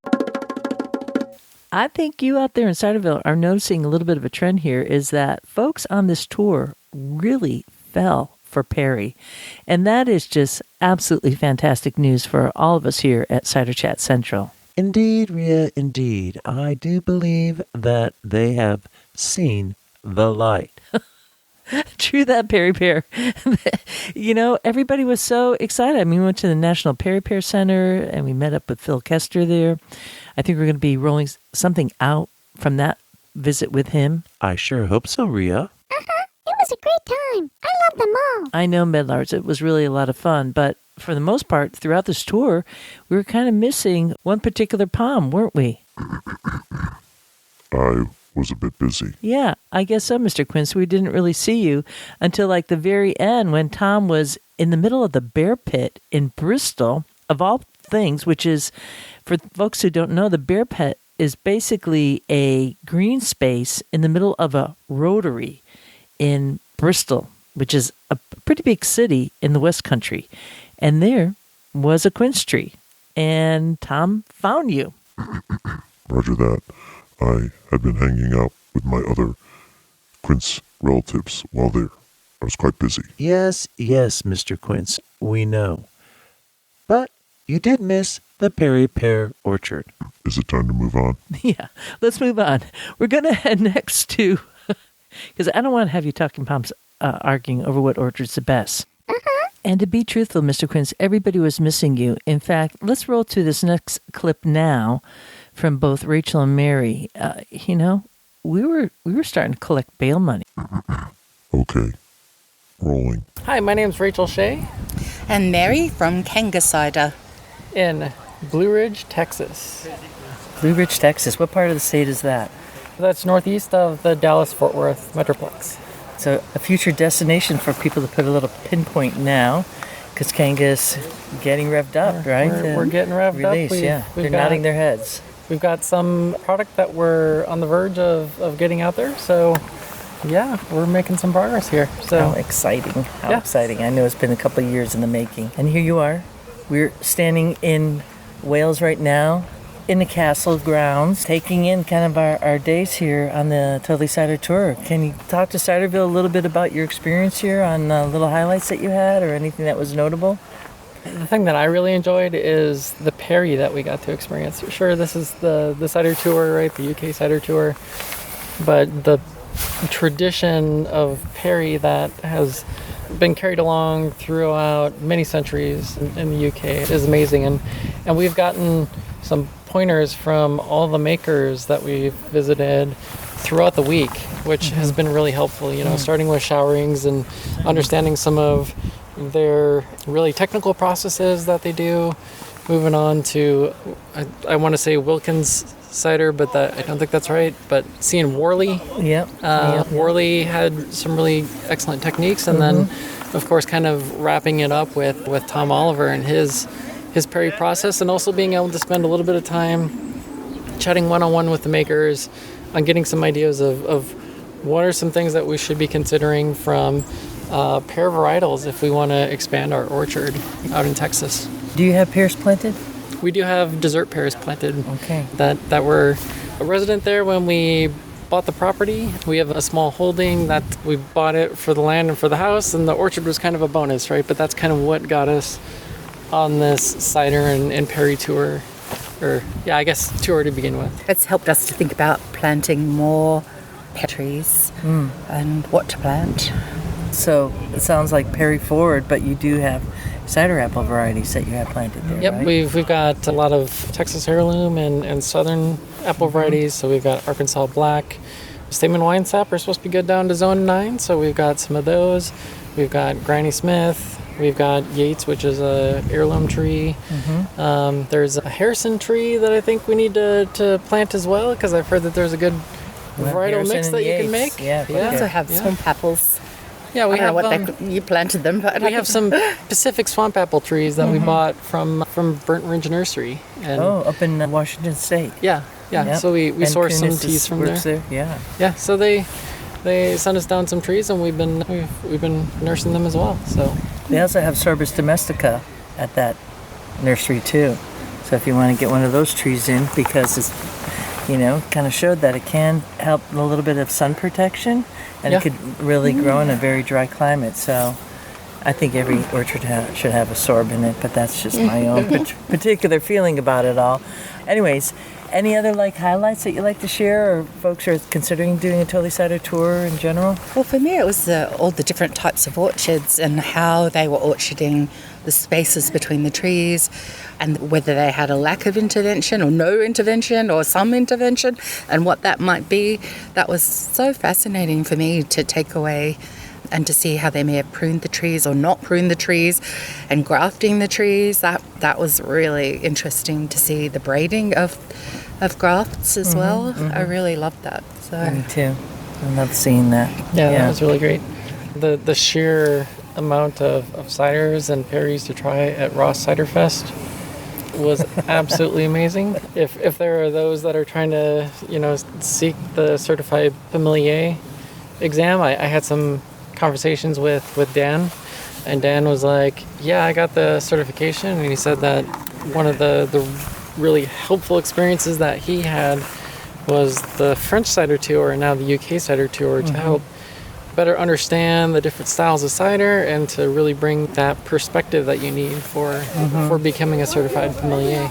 I think you out there in Ciderville are noticing a little bit of a trend here is that folks on this tour really fell for Perry. And that is just absolutely fantastic news for all of us here at Cider Chat Central. Indeed, Rhea, indeed. I do believe that they have seen the light. True that, Perry Pear. Everybody was so excited. I mean, we went to the National Perry Pear Center and we met up with Phil Kester there. I think we're going to be rolling something out from that visit with him. I sure hope so, Rhea. It was a great time. I love them all. I know, Medlars. It was really a lot of fun. But for the most part, throughout this tour, we were kind of missing one particular palm, weren't we? I was a bit busy. Yeah, I guess so, Mr. Quince. We didn't really see you until like the very end when Tom was in the middle of the bear pit in Bristol, of all things, which is, for folks who don't know, the bear pit is basically a green space in the middle of a rotary in Bristol, which is a pretty big city in the West Country. And there was a quince tree. And Tom found you. Roger that. I had been hanging out with my other quince relatives while there. I was quite busy. Yes, Mr. Quince, we know. But you did miss the Perry Pear Orchard. Is it time to move on? Yeah, let's move on. We're going to head next to, because I don't want to have you talking palms arguing over what orchard's the best. And to be truthful, Mr. Quince, everybody was missing you. In fact, let's roll to this next clip now from both Rachel and Mary. We were starting to collect bail money. Okay. Rolling. Hi, my name's Rachel Shea And Mary from Kanga Cider. in Blue Ridge, Texas. Blue Ridge, Texas. What part of the state is that? That's northeast of the Dallas-Fort Worth Metroplex. So a future destination for people to put a little pinpoint now, because Kanga's getting revved up, right? We're getting revved Release, up. yeah. They're nodding their heads. We've got some product that we're on the verge of getting out there. So, yeah, we're making some progress here. So How exciting. How exciting. I know it's been a couple of years in the making. And here you are. We're standing in Wales right now in the castle grounds, taking in kind of our days here on the Totally Cider Tour. Can you talk to Ciderville a little bit about your experience here on little highlights that you had or anything that was notable? The thing that I really enjoyed is the perry that we got to experience. Sure, this is the cider tour, right? The UK Cider Tour. But the tradition of perry that has been carried along throughout many centuries in the UK is amazing. And we've gotten some pointers from all the makers that we've visited throughout the week, which has been really helpful, starting with showerings and understanding some of their really technical processes that they do, moving on to, I want to say Wilkins cider, but I don't think that's right, but seeing Worley. Worley had some really excellent techniques, and then of course kind of wrapping it up with Tom Oliver and his perry process, and also being able to spend a little bit of time chatting one-on-one with the makers on getting some ideas of what are some things that we should be considering from pear varietals if we want to expand our orchard out in Texas. Do you have pears planted? We do have dessert pears planted. Okay. That were a resident there when we bought the property. We have a small holding that we bought it for the land and for the house, and the orchard was kind of a bonus, right? But that's kind of what got us on this cider and perry tour, I guess tour to begin with. It's helped us to think about planting more pear trees and what to plant. So it sounds like perry forward, but you do have cider apple varieties that you have planted there, Yep, right? we've got a lot of Texas heirloom and southern apple varieties. So we've got Arkansas Black. Stamen Wine Sap are supposed to be good down to zone 9, so we've got some of those. We've got Granny Smith. We've got Yates, which is a heirloom tree. There's a Harrison tree that I think we need to plant as well, because I've heard that there's a good varietal mix that you can make. We also have swamp apples. Yeah, we have. You planted them, but we have some Pacific swamp apple trees that we bought from Burnt Ridge Nursery. And up in Washington State. Yeah. Yep. So we sourced some Kunis teas from works there. Yeah. So they sent us down some trees, and we've been nursing them as well. So they also have Sorbus domestica at that nursery too. So if you want to get one of those trees in, because it's kind of showed that it can help a little bit of sun protection, and it could really grow in a very dry climate. So I think every orchard should have a sorb in it, but that's just my own particular feeling about it all. Anyways, any other highlights that you like to share, or folks are considering doing a Totally Cider Tour in general? Well, for me, it was all the different types of orchards and how they were orcharding the spaces between the trees, and whether they had a lack of intervention or no intervention or some intervention, and what that might be. That was so fascinating for me to take away and to see how they may have pruned the trees or not pruned the trees and grafting the trees. That was really interesting to see the braiding of grafts as well. I really loved that. So me too. I love seeing that. Yeah, that was really great. The sheer amount of ciders and perries to try at Ross Cider Fest was absolutely amazing. If there are those that are trying to seek the certified sommelier exam, I had some conversations with Dan, and Dan was like, yeah, I got the certification, and he said that one of the really helpful experiences that he had was the French cider tour and now the UK cider tour to help better understand the different styles of cider and to really bring that perspective that you need for becoming a certified sommelier.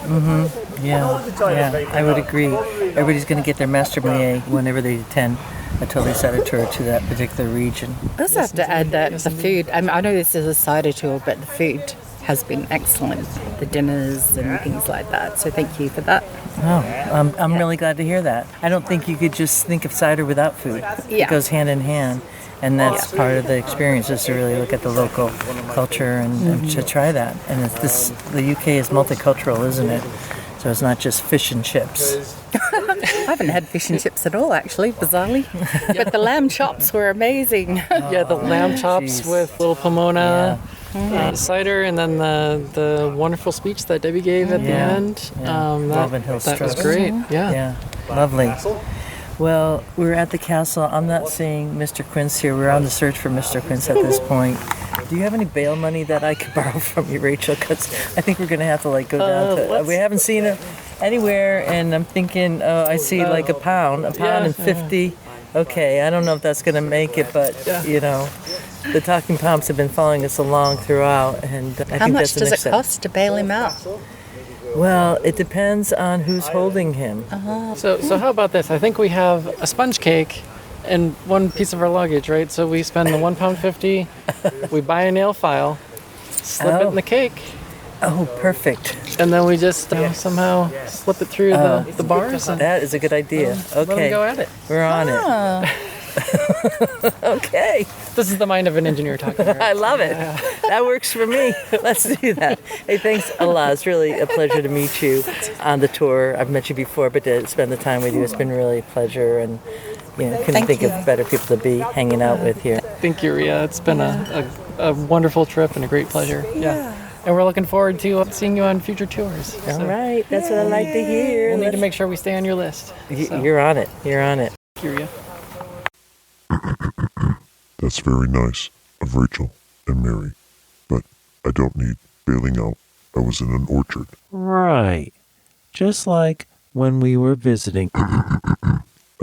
Yeah, I would agree. Everybody's going to get their master sommelier whenever they attend a Totally Cider Tour to that particular region. I also have to add that the food, I know this is a cider tour, but the food has been excellent. The dinners and things like that. So thank you for that. Oh, I'm really glad to hear that. I don't think you could just think of cider without food. It goes hand in hand. And that's part of the experience, is to really look at the local culture and to try that. And the UK is multicultural, isn't it? So it's not just fish and chips. I haven't had fish and chips at all, actually, bizarrely. But the lamb chops were amazing. The lamb chops with little Pomona cider, and then the wonderful speech that Debbie gave at the end. Malvern Hills that was great. Yeah, lovely. Well, we're at the castle. I'm not seeing Mr. Quince here. We're on the search for Mr. Quince at this point. Do you have any bail money that I could borrow from you, Rachel? Because I think we're going to have to go down to... We haven't seen it anywhere, and I'm thinking, I see a pound and 50. Okay, I don't know if that's going to make it, but, the talking pomps have been following us along throughout, and I think How much that's the does next it cost to bail him out? Well, it depends on who's holding him. So how about this? I think we have a sponge cake and one piece of our luggage, right? So we spend the £1.50, we buy a nail file, slip it in the cake. Oh, perfect. And then we just somehow slip it through the bars. And that is a good idea. Let them go at it. We're on it. Okay. This is the mind of an engineer talking. Right? I love it. That works for me. Let's do that. Hey, thanks a lot. It's really a pleasure to meet you on the tour. I've met you before, but to spend the time with you, it's been really a pleasure. And couldn't think of better people to be hanging out with here. Thank you, Ria. It's been a wonderful trip and a great pleasure. Yeah. And we're looking forward to seeing you on future tours. All right. That's what I like to hear. We'll need to make sure we stay on your list. You're on it. You're on it. Thank you, Ria. That's very nice of Rachel and Mary, but I don't need bailing out. I was in an orchard. Right. Just like when we were visiting. I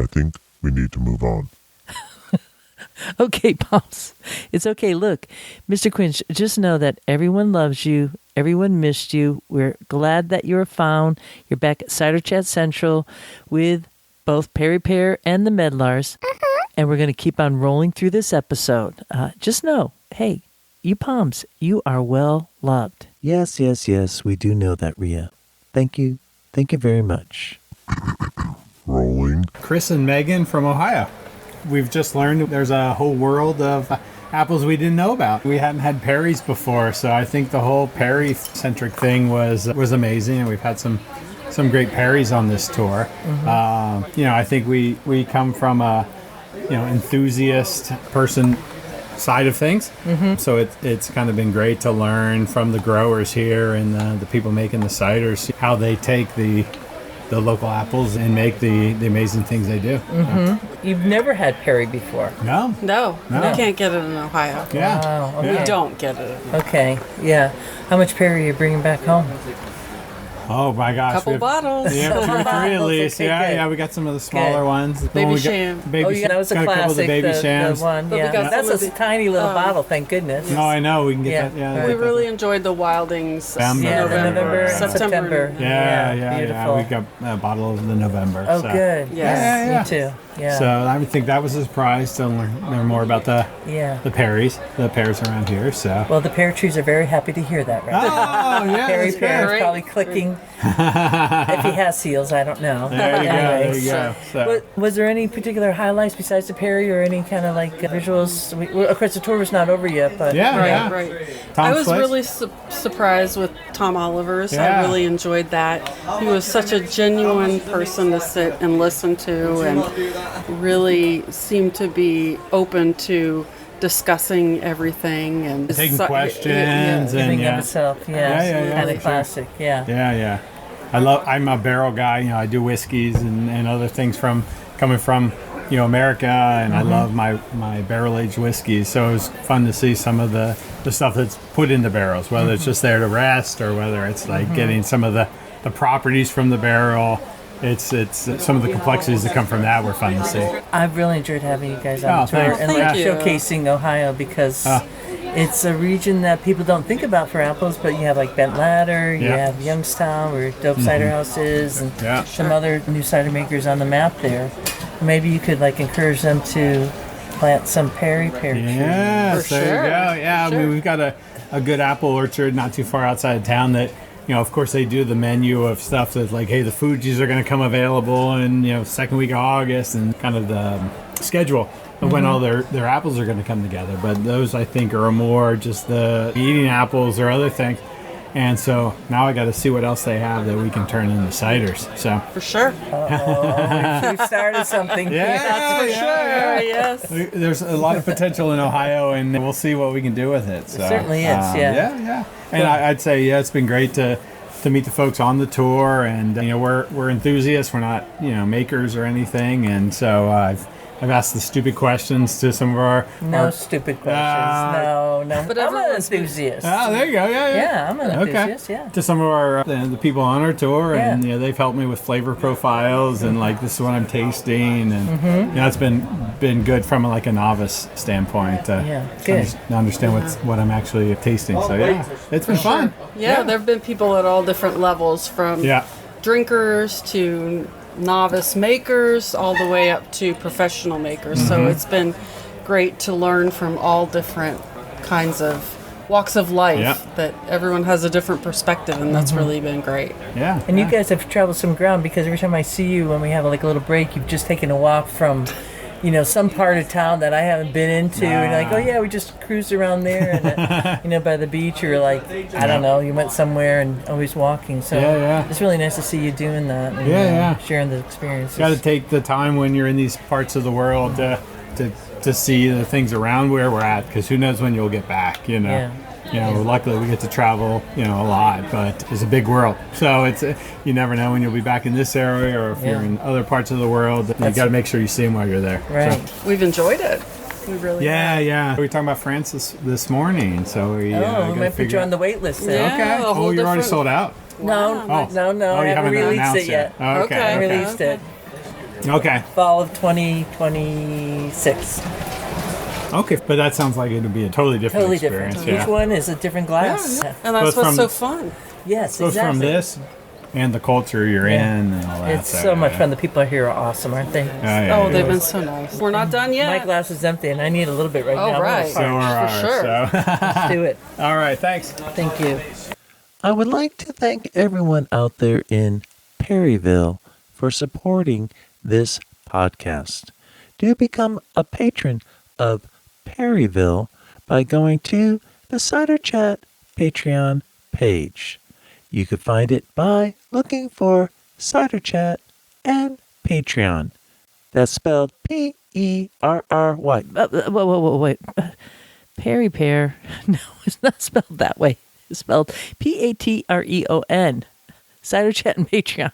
think we need to move on. Okay, Pops. It's okay. Look, Mr. Quinch, just know that everyone loves you. Everyone missed you. We're glad that you're found. You're back at Cider Chat Central with both Perry Pear and the Medlars. And we're going to keep on rolling through this episode. Just know, hey, you Poms, you are well loved. Yes, we do know that, Ria. Thank you. Thank you very much. Rolling. Chris and Megan from Ohio. We've just learned there's a whole world of apples we didn't know about. We hadn't had Perry's before, so I think the whole Perry-centric thing was amazing, and we've had some great Perry's on this tour. I think we come from a enthusiast person side of things. So it's kind of been great to learn from the growers here and the people making the ciders, how they take the local apples and make the amazing things they do. You've never had Perry before? No. You can't get it in Ohio. Yeah. Wow, okay. You don't get it. Okay, yeah. How much Perry are you bringing back home? Oh my gosh. Couple bottles. Yeah, 2 or 3 at least. Okay, yeah, we got some of the smaller ones. Baby Sham. That was a got classic. A couple of the Baby Shams. The one, yeah. That's a tiny little bottle, thank goodness. No, I know. We can get that. Yeah, we really enjoyed the Wildings. November, September. Yeah. We got a bottle of the November. Oh, good. Yes. Me too. Yeah. So I would think that was a surprise to learn more about the Perrys, the pears around here. So. Well, the pear trees are very happy to hear that, right? Oh, yeah. Perry Pear is probably clicking. If he has seals, I don't know. There you go. So. Was there any particular highlights besides the Perry or any kind of visuals? Of course, the tour was not over yet, but Right. I was really surprised with Tom Oliver's. I really enjoyed that. He was such a genuine person to sit and listen to, and really seemed to be open to discussing everything and taking questions and of itself. Kind of classic. Sure. Yeah. I'm a barrel guy. I do whiskeys and other things coming from America, and I love my barrel aged whiskeys. So it was fun to see some of the stuff that's put in the barrels, whether it's just there to rest or whether it's getting some of the properties from the barrel. It's some of the complexities that come from that were fun to see. I've really enjoyed having you guys on the tour and showcasing Ohio because it's a region that people don't think about for apples, but you have Bent Ladder, you have Youngstown where Dope Cider House is, and some other new cider makers on the map there. Maybe you could encourage them to plant some Perry pear trees. Yes, there you go. Yeah, I mean, we've got a good apple orchard not too far outside of town that, of course they do the menu of stuff that's hey, the Fujis are going to come available in, second week of August, and kind of the schedule of when all their apples are going to come together. But those, I think, are more just the eating apples or other things. And so now I got to see what else they have that we can turn into ciders. So for sure. We've started something. That's for sure. Yes. There's a lot of potential in Ohio, and we'll see what we can do with it. So, it certainly is. Yeah. And I'd say it's been great to meet the folks on the tour, and we're enthusiasts. We're not makers or anything, and so I've I've asked the stupid questions to some of our... No stupid questions. No. But I'm an enthusiast. Oh, there you go. Yeah, I'm an enthusiast, yeah. To some of our the people on our tour, and they've helped me with flavor profiles, and like, this is what I'm tasting, and it's been good from like a novice standpoint to understand what I'm actually tasting. So it's been fun. Yeah, there have been people at all different levels, from drinkers to novice makers all the way up to professional makers. So it's been great to learn from all different kinds of walks of life, that everyone has a different perspective, and that's really been great. And you guys have traveled some ground, because every time I see you when we have like a little break, you've just taken a walk from some part of town that I haven't been into, and you're like, oh yeah, we just cruised around there, and by the beach, or like, I don't know, you went somewhere and always walking. So it's really nice to see you doing that, and sharing the experiences. You got to take the time when you're in these parts of the world to see the things around where we're at, because who knows when you'll get back. Luckily we get to travel, a lot, but it's a big world. So it's you never know when you'll be back in this area, or if you're in other parts of the world. You got to make sure you see them while you're there. Right. So. We've enjoyed it. We really have. We were talking about France this morning, so we might put you on the wait list then. Okay. Oh, you're already sold out. No, I haven't released it yet. Okay. I released it. Okay. Fall of 2026. Okay, but that sounds like it would be a totally different experience. Each one is a different glass. And that's what's so fun. Yes, both exactly. from this and the culture you're in and all that. It's so much fun. The people here are awesome, aren't they? They've been so nice. We're not done yet. My glass is empty, and I need a little bit right now. Right. So are ours. For sure. So. Let's do it. All right, thanks. Thank you. I would like to thank everyone out there in Perryville for supporting this podcast. Do become a patron of Perryville by going to the Cider Chat Patreon page. You could find it by looking for Cider Chat and Patreon. That's spelled Perry. Wait. Perry pear. No, it's not spelled that way. It's spelled Patreon. Cider Chat and Patreon.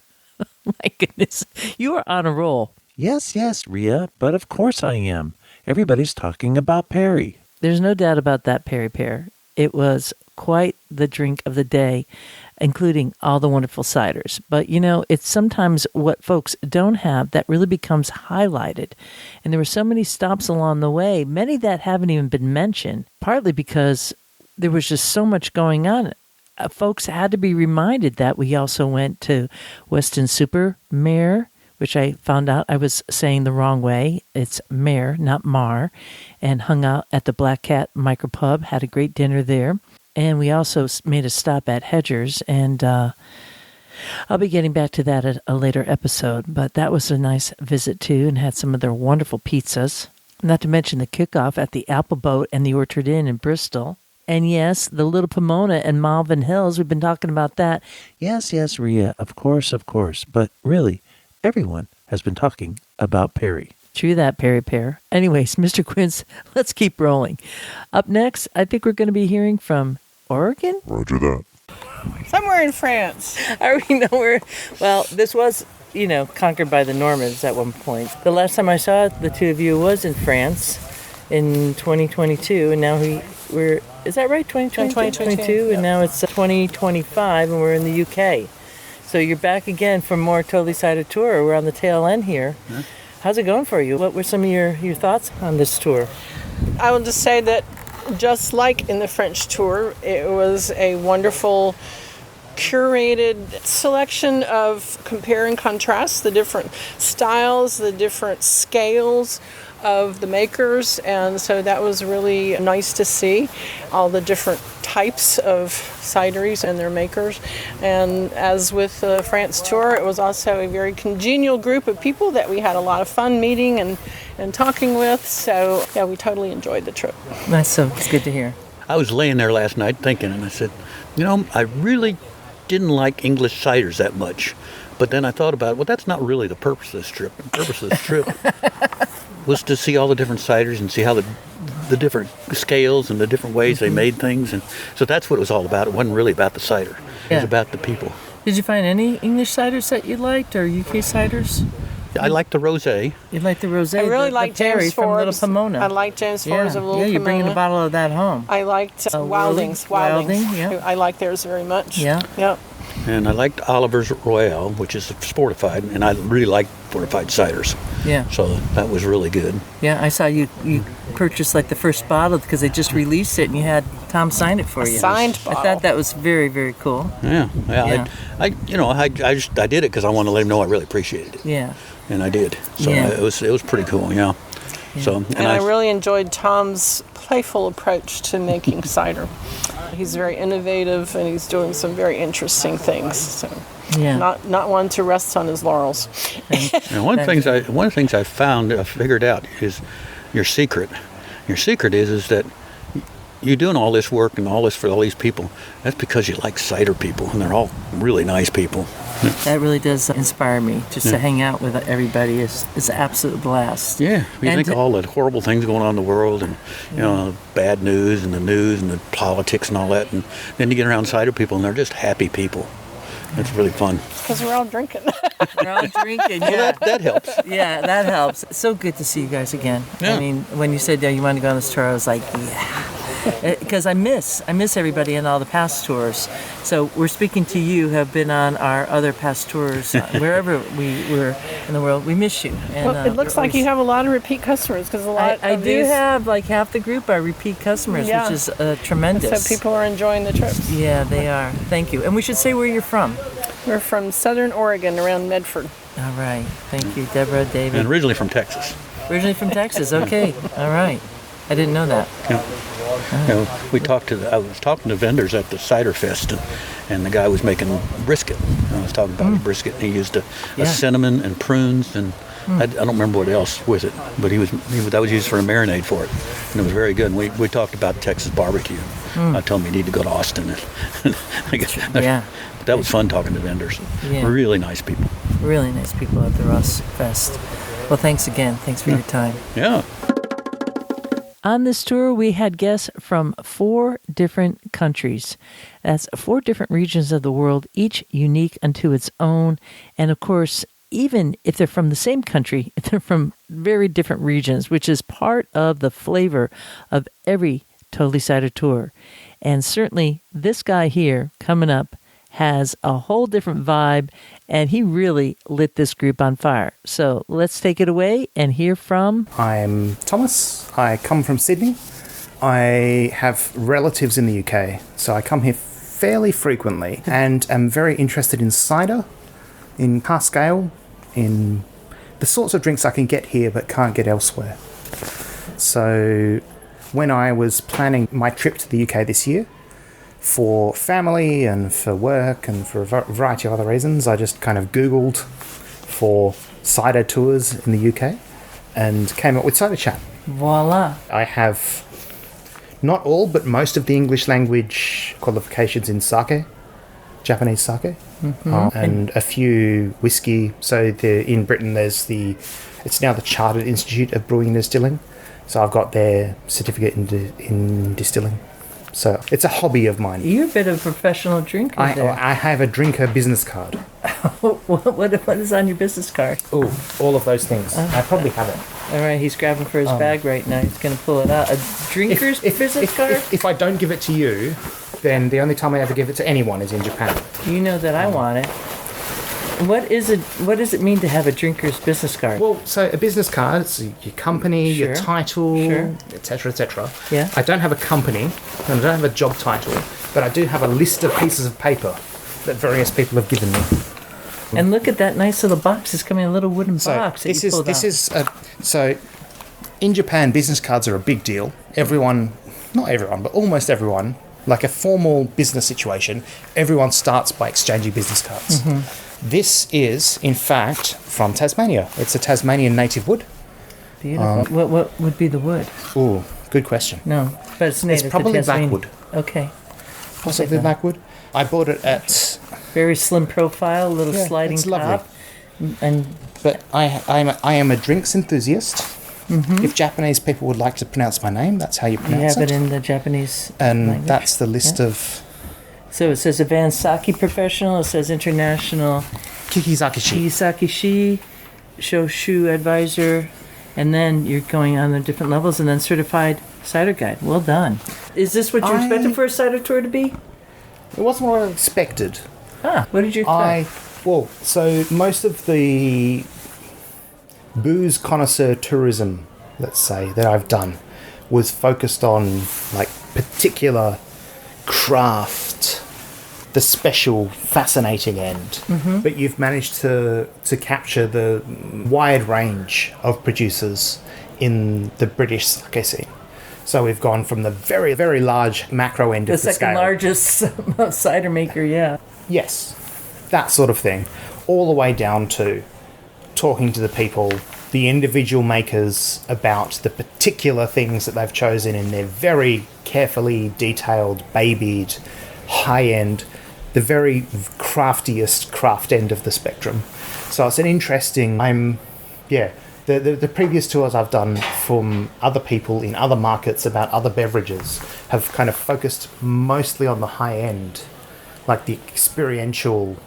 My goodness. You are on a roll. Yes, Rhea, but of course I am. Everybody's talking about Perry. There's no doubt about that, Perry pear. It was quite the drink of the day, including all the wonderful ciders. But, it's sometimes what folks don't have that really becomes highlighted. And there were so many stops along the way, many that haven't even been mentioned, partly because there was just so much going on. Folks had to be reminded that we also went to Weston Super Mare, which I found out I was saying the wrong way. It's Mare, not Mar, and hung out at the Black Cat Micropub, had a great dinner there. And we also made a stop at Hedger's, and I'll be getting back to that at a later episode. But that was a nice visit, too, and had some of their wonderful pizzas. Not to mention the kickoff at the Apple Boat and the Orchard Inn in Bristol. And yes, the Little Pomona and Malvern Hills, we've been talking about that. Yes, Rhea, of course. But really, everyone has been talking about Perry. True that, Perry pear. Anyways, Mr. Quince, let's keep rolling. Up next, I think we're going to be hearing from Oregon? Roger that. Somewhere in France. Are we nowhere? Well, this was, conquered by the Normans at one point. The last time I saw the two of you was in France in 2022, and now we're, is that right? 2022, and now it's 2025, and we're in the UK. So you're back again for more Totally Cider Tour. We're on the tail end here. Yeah. How's it going for you? What were some of your thoughts on this tour? I will just say that just like in the French tour, it was a wonderful curated selection of compare and contrast the different styles, the different scales of the makers, and so that was really nice to see all the different types of cideries and their makers. And as with the France tour, it was also a very congenial group of people that we had a lot of fun meeting and talking with, so yeah, we totally enjoyed the trip. That's so it's good to hear. I was laying there last night thinking, and I said, I really didn't like English ciders that much. But then I thought about, well, that's not really the purpose of this trip. The purpose of this trip was to see all the different ciders and see how the different scales and the different ways they made things. And so that's what it was all about. It wasn't really about the cider. It was about the people. Did you find any English ciders that you liked, or UK ciders? I like the rosé. You like the rosé? I really like Perry James from Little Forbes. Pomona. I like James Forbes of Little Pomona. Yeah, you're bringing a bottle of that home. I liked Wildings. Wilding, yeah. I like theirs very much. Yeah. Yep. And I liked Oliver's Royale, which is fortified, and I really like fortified ciders. Yeah. So that was really good. Yeah, I saw you purchased like the first bottle because they just released it and you had Tom sign it for you. Signed bottle. I thought that was very, very cool. Yeah. I did it because I wanted to let him know I really appreciated it. Yeah. And I did. So Yeah. it was pretty cool. Yeah. So And I really enjoyed Tom's playful approach to making cider. He's very innovative and he's doing some very interesting things. So Yeah. not one to rest on his laurels. And one of the things I figured out is your secret. Your secret is that you're doing all this work and all this for all these people. That's because you like cider people, and they're all really nice people. That really does inspire me. Just to hang out with everybody is an absolute blast. Yeah, you think of all the horrible things going on in the world, and bad news and the politics and all that, and then you get around cider people, and they're just happy people. It's really fun. Because we're all drinking. We're all drinking, yeah. Well, that helps. Yeah, that helps. So good to see you guys again. Yeah. I mean, when you said you wanted to go on this tour, I was like, yeah. Because I miss everybody in all the past tours. So we're speaking to you who have been on our other past tours, wherever we were in the world. We miss you. And, well, it looks like you have a lot of repeat customers because I do have like half the group are repeat customers, which is tremendous. So people are enjoying the trips. Yeah, they are. Thank you. And we should say where you're from. We're from Southern Oregon, around Medford. All right. Thank you, Deborah, David. And originally from Texas. Originally from Texas. Okay. All right. I didn't know that. Yeah. I was talking to vendors at the Cider Fest, and the guy was making brisket. I was talking about his brisket, and he used a cinnamon and prunes, and I don't remember what else with it, but that was used for a marinade for it, and it was very good. And we talked about Texas barbecue. I told him you need to go to Austin. Yeah. But that was fun talking to vendors. Yeah. Really nice people. Really nice people at the Ross Fest. Well, thanks again. Thanks for your time. Yeah. On this tour, we had guests from 4 different countries. That's 4 different regions of the world, each unique unto its own. And of course, even if they're from the same country, they're from very different regions, which is part of the flavor of every Totally Cider Tour. And certainly this guy here coming up has a whole different vibe, and he really lit this group on fire. So let's take it away and hear from... I'm Thomas. I come from Sydney. I have relatives in the UK, so I come here fairly frequently and am very interested in cider, in cask ale, in the sorts of drinks I can get here but can't get elsewhere. So when I was planning my trip to the UK this year, for family and for work and for a variety of other reasons, I just kind of Googled for cider tours in the UK and came up with Cider Chat. Voila. I have not all, but most of the English language qualifications in sake, Japanese sake, and a few whiskey. So in Britain, it's now the Chartered Institute of Brewing and Distilling. So I've got their certificate in distilling. So it's a hobby of mine. You're a bit of a professional drinker there. I have a drinker business card. What is on your business card? Oh, all of those things. I probably have it. All right, he's grabbing for his bag right now. He's going to pull it out. A drinker's business card? If I don't give it to you, then the only time I ever give it to anyone is in Japan. You know that I want it. What does it mean to have a drinker's business card? Well, so a business card, it's your company, your title, etc., etc. Yeah. I don't have a company, and I don't have a job title, but I do have a list of pieces of paper that various people have given me. And look at that nice little box. It's coming in a little wooden box. So in Japan, business cards are a big deal. Not everyone, but almost everyone, like a formal business situation, everyone starts by exchanging business cards. This is, in fact, from Tasmania. It's a Tasmanian native wood. Beautiful. What would be the wood? Oh, good question. No, but it's native. It's probably to Tasmania. blackwood. Okay. Possibly blackwood. I bought it at... Very slim profile, little sliding it's top. Lovely. But I am a drinks enthusiast. If Japanese people would like to pronounce my name, that's how you pronounce it. You have it in the Japanese And language. that's the list of... So it says advanced sake professional. It says international Kikizakishi. Kikizakishi. shoe advisor, and then you're going on the different levels, and then certified cider guide. Well done. Is this what you expected for a cider tour to be? It wasn't what I expected. What did you expect? So most of the booze connoisseur tourism, let's say, that I've done was focused on like particular craft, the special, fascinating end. But you've managed to capture the wide range of producers in the British sake scene. So we've gone from the very, very large macro end of the scale. The second largest cider maker, yeah. Yes, that sort of thing. All the way down to talking to the people, the individual makers, about the particular things that they've chosen in their very carefully detailed, babied, high-end, the very craftiest craft end of the spectrum. So it's an interesting... The previous tours I've done from other people in other markets about other beverages have kind of focused mostly on the high end, like the experiential,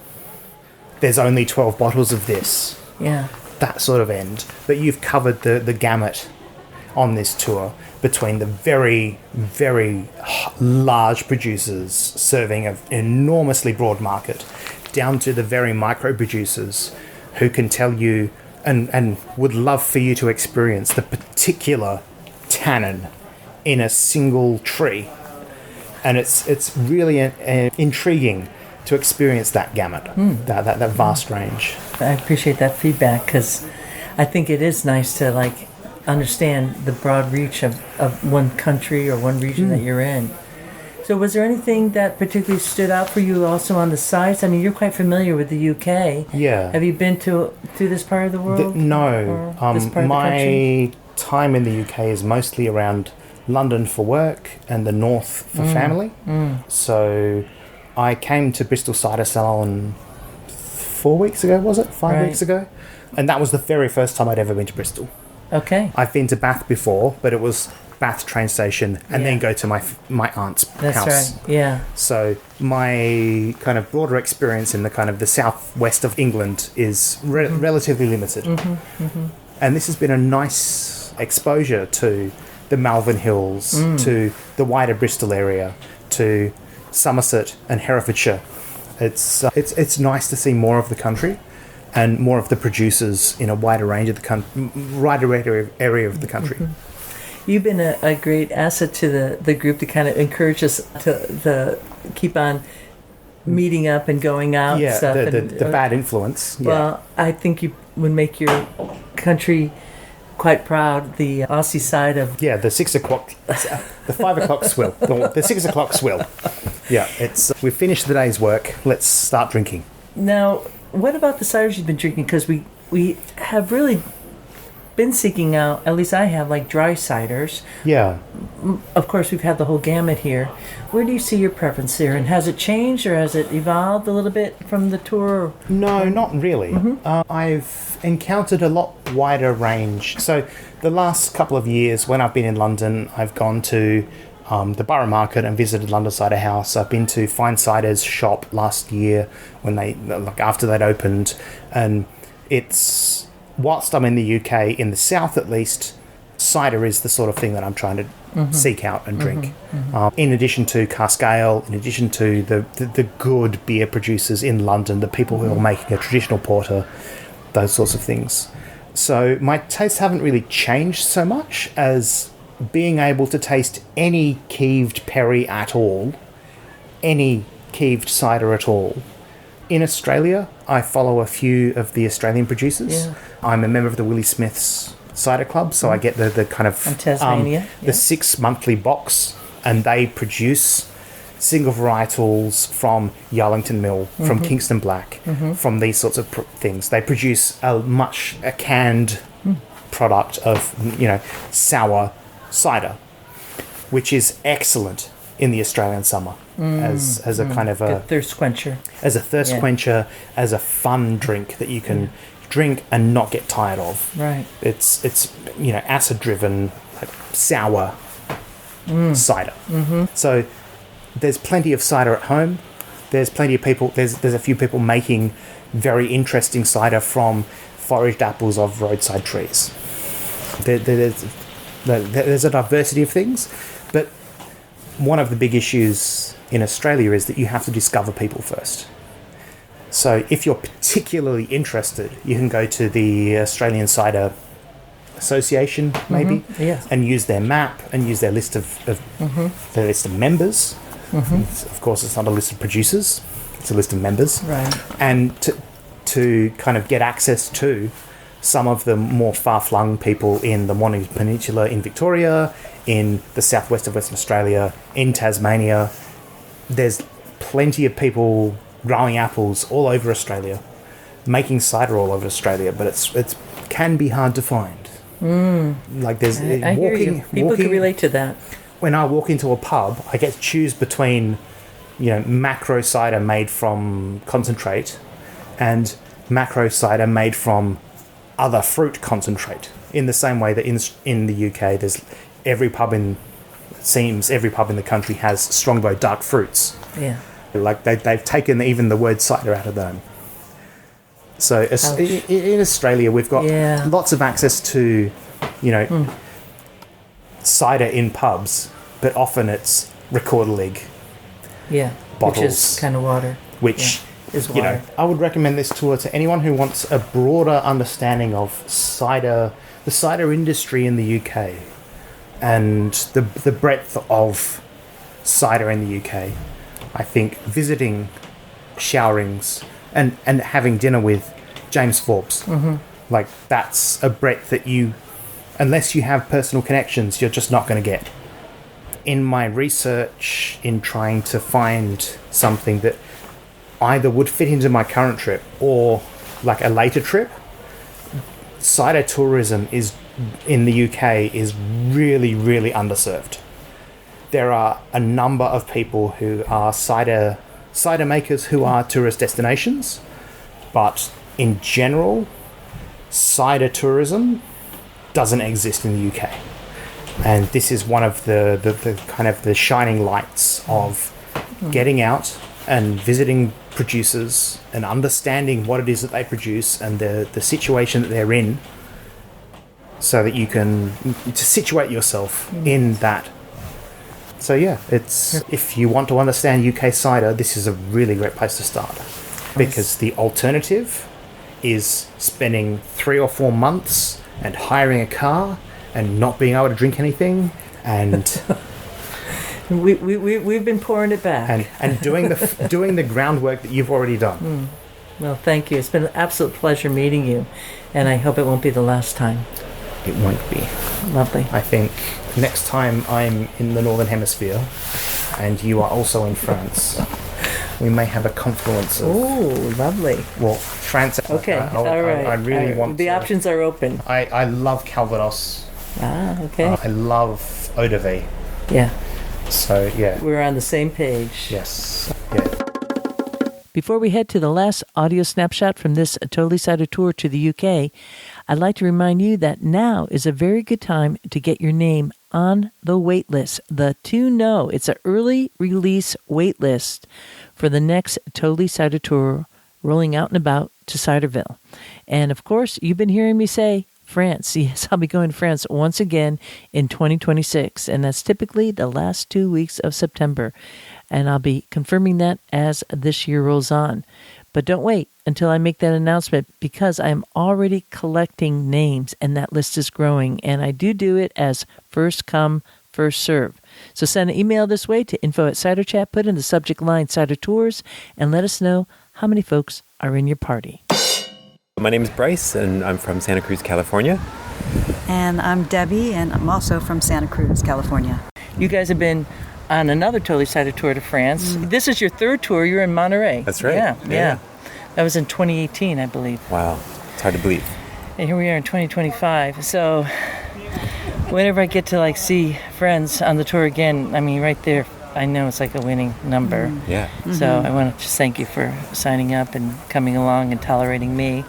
there's only 12 bottles of this. Yeah. That sort of end. But you've covered the gamut on this tour between the very, very large producers serving an enormously broad market down to the very micro producers who can tell you and would love for you to experience the particular tannin in a single tree. And it's really intriguing to experience that gamut, that vast range. I appreciate that feedback, because I think it is nice to like understand the broad reach of one country or one region that you're in. So was there anything that particularly stood out for you also on the size? I mean, you're quite familiar with the UK. Yeah. Have you been to this part of the world? No. This part of the my country? time in the UK is mostly around London for work and the north for family. So I came to Bristol Cider Salon 4 weeks ago, was it? 5 weeks ago? And that was the very first time I'd ever been to Bristol. Okay. I've been to Bath before, but it was Bath train station and then go to my aunt's house. That's right, yeah. So my kind of broader experience in the kind of the southwest of England is relatively limited. And this has been a nice exposure to the Malvern Hills, to the wider Bristol area, to Somerset and Herefordshire. It's nice to see more of the country and more of the producers in a wider range of wider area of the country. You've been a great asset to the group to kind of encourage us to keep on meeting up and going out. Yeah, and stuff. the bad influence. Yeah. Well, I think you would make your country quite proud. The Aussie side of the 6 o'clock, the 5 o'clock swill, the 6 o'clock swill. Yeah, we've finished the day's work. Let's start drinking. Now, what about the ciders you've been drinking? Because we have really been seeking out, at least I have, like dry ciders. Yeah. Of course, we've had the whole gamut here. Where do you see your preference here? And has it changed or has it evolved a little bit from the tour? No, not really. I've encountered a lot wider range. So the last couple of years when I've been in London, I've gone to the Borough Market and visited London Cider House. I've been to Fine Cider's shop last year when after they'd opened, and it's, whilst I'm in the UK, in the south at least, cider is the sort of thing that I'm trying to seek out and drink. In addition to cask ale, in addition to the good beer producers in London, the people who are making a traditional porter, those sorts of things. So my tastes haven't really changed so much as being able to taste any keeved perry at all, any keeved cider at all. In Australia, I follow a few of the Australian producers. Yeah. I'm a member of the Willie Smith's Cider Club, so I get the kind of From Tasmania, the 6 monthly box, and they produce single varietals from Yarlington Mill, from Kingston Black, from these sorts of things. They produce a canned product of sour cider, which is excellent in the Australian summer as a kind of a thirst quencher, quencher, as a fun drink that you can drink and not get tired of. Right. It's acid driven, like sour cider. So there's plenty of cider at home. There's plenty of people. There's a few people making very interesting cider from foraged apples of roadside trees. There's a diversity of things, but one of the big issues in Australia is that you have to discover people first. So if you're particularly interested, you can go to the Australian Cider Association, maybe, and use their map and use their list of their list of members. Of course, it's not a list of producers; it's a list of members. Right. And to kind of get access to some of the more far-flung people in the Mornington Peninsula, in Victoria, in the southwest of Western Australia, in Tasmania. There's plenty of people growing apples all over Australia, making cider all over Australia, but it can be hard to find. Like there's I hear you. People can relate to that. When I walk into a pub, I get to choose between, macro cider made from concentrate and macro cider made from other fruit concentrate. In the same way that in the UK, every pub in the country has Strongbow dark fruits. Yeah. Like they've taken even the word cider out of them. So in Australia, we've got lots of access to, cider in pubs, but often it's recorder bottles, which is kind of water. Which is water. I would recommend this tour to anyone who wants a broader understanding of cider, the cider industry in the UK, and the breadth of cider in the UK. I think visiting Showerings and having dinner with James Forbes, like that's a breadth that unless you have personal connections, you're just not going to get. In my research, in trying to find something that either would fit into my current trip or like a later trip, cider tourism in the UK is really, really underserved. There are a number of people who are cider makers who are tourist destinations, but in general, cider tourism doesn't exist in the UK. And this is one of the kind of the shining lights of getting out and visiting producers and understanding what it is that they produce and the situation that they're in, so that you can to situate yourself in that. So if you want to understand UK cider, this is a really great place to start, because the alternative is spending 3 or 4 months and hiring a car and not being able to drink anything, and we've been pouring it back and doing the groundwork that you've already done. Well, thank you. It's been an absolute pleasure meeting you, and I hope it won't be the last time. It won't be. Lovely. I think next time I'm in the Northern Hemisphere and you are also in France, we may have a confluence of... Oh, lovely. Well, France... Okay, all right. I really want the options are open. I love Calvados. Ah, okay. I love Eau de Vie. Yeah. So, yeah. We're on the same page. Yes. Yeah. Before we head to the last audio snapshot from this Totally Cider Tour to the UK, I'd like to remind you that now is a very good time to get your name on the wait list. The to know, it's an early release wait list for the next Totally Cider Tour rolling out and about to Ciderville. And of course, you've been hearing me say France. Yes, I'll be going to France once again in 2026, and that's typically the last 2 weeks of September. And I'll be confirming that as this year rolls on. But don't wait until I make that announcement, because I am already collecting names and that list is growing. And I do it as first come, first serve. So send an email this way to info@ciderchat, put in the subject line Cider Tours, and let us know how many folks are in your party. My name is Bryce, and I'm from Santa Cruz, California. And I'm Debbie, and I'm also from Santa Cruz, California. You guys have been on another Totally Cider Tour to France. This is your third tour. You're in Monterey. That's right. Yeah. That was in 2018, I believe. Wow. It's hard to believe. And here we are in 2025. So whenever I get to see friends on the tour again, I mean, right there, I know it's like a winning number. Yeah. So I want to just thank you for signing up and coming along and tolerating me.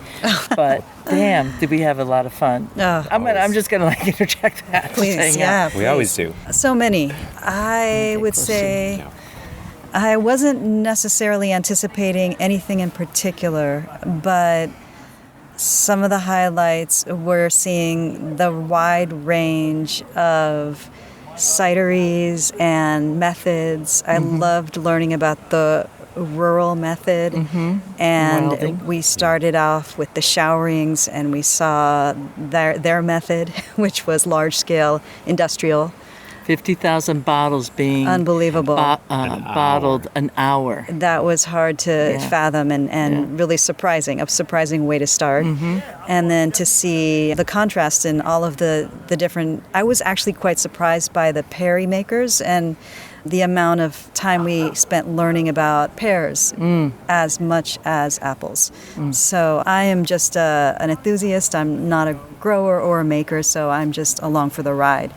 But damn, did we have a lot of fun. I'm just going to interject that. Please, yeah. We always do. So many. I would say I wasn't necessarily anticipating anything in particular, but some of the highlights were seeing the wide range of cideries and methods. I loved learning about the rural method, and Wilding. we started off with the showerings, and we saw their method, which was large-scale industrial. 50,000 bottles being unbelievable bottled an hour. That was hard to fathom and really surprising, a surprising way to start. And then to see the contrast in all of the different, I was actually quite surprised by the perry makers and the amount of time we spent learning about pears as much as apples. So I am just an enthusiast. I'm not a grower or a maker, so I'm just along for the ride.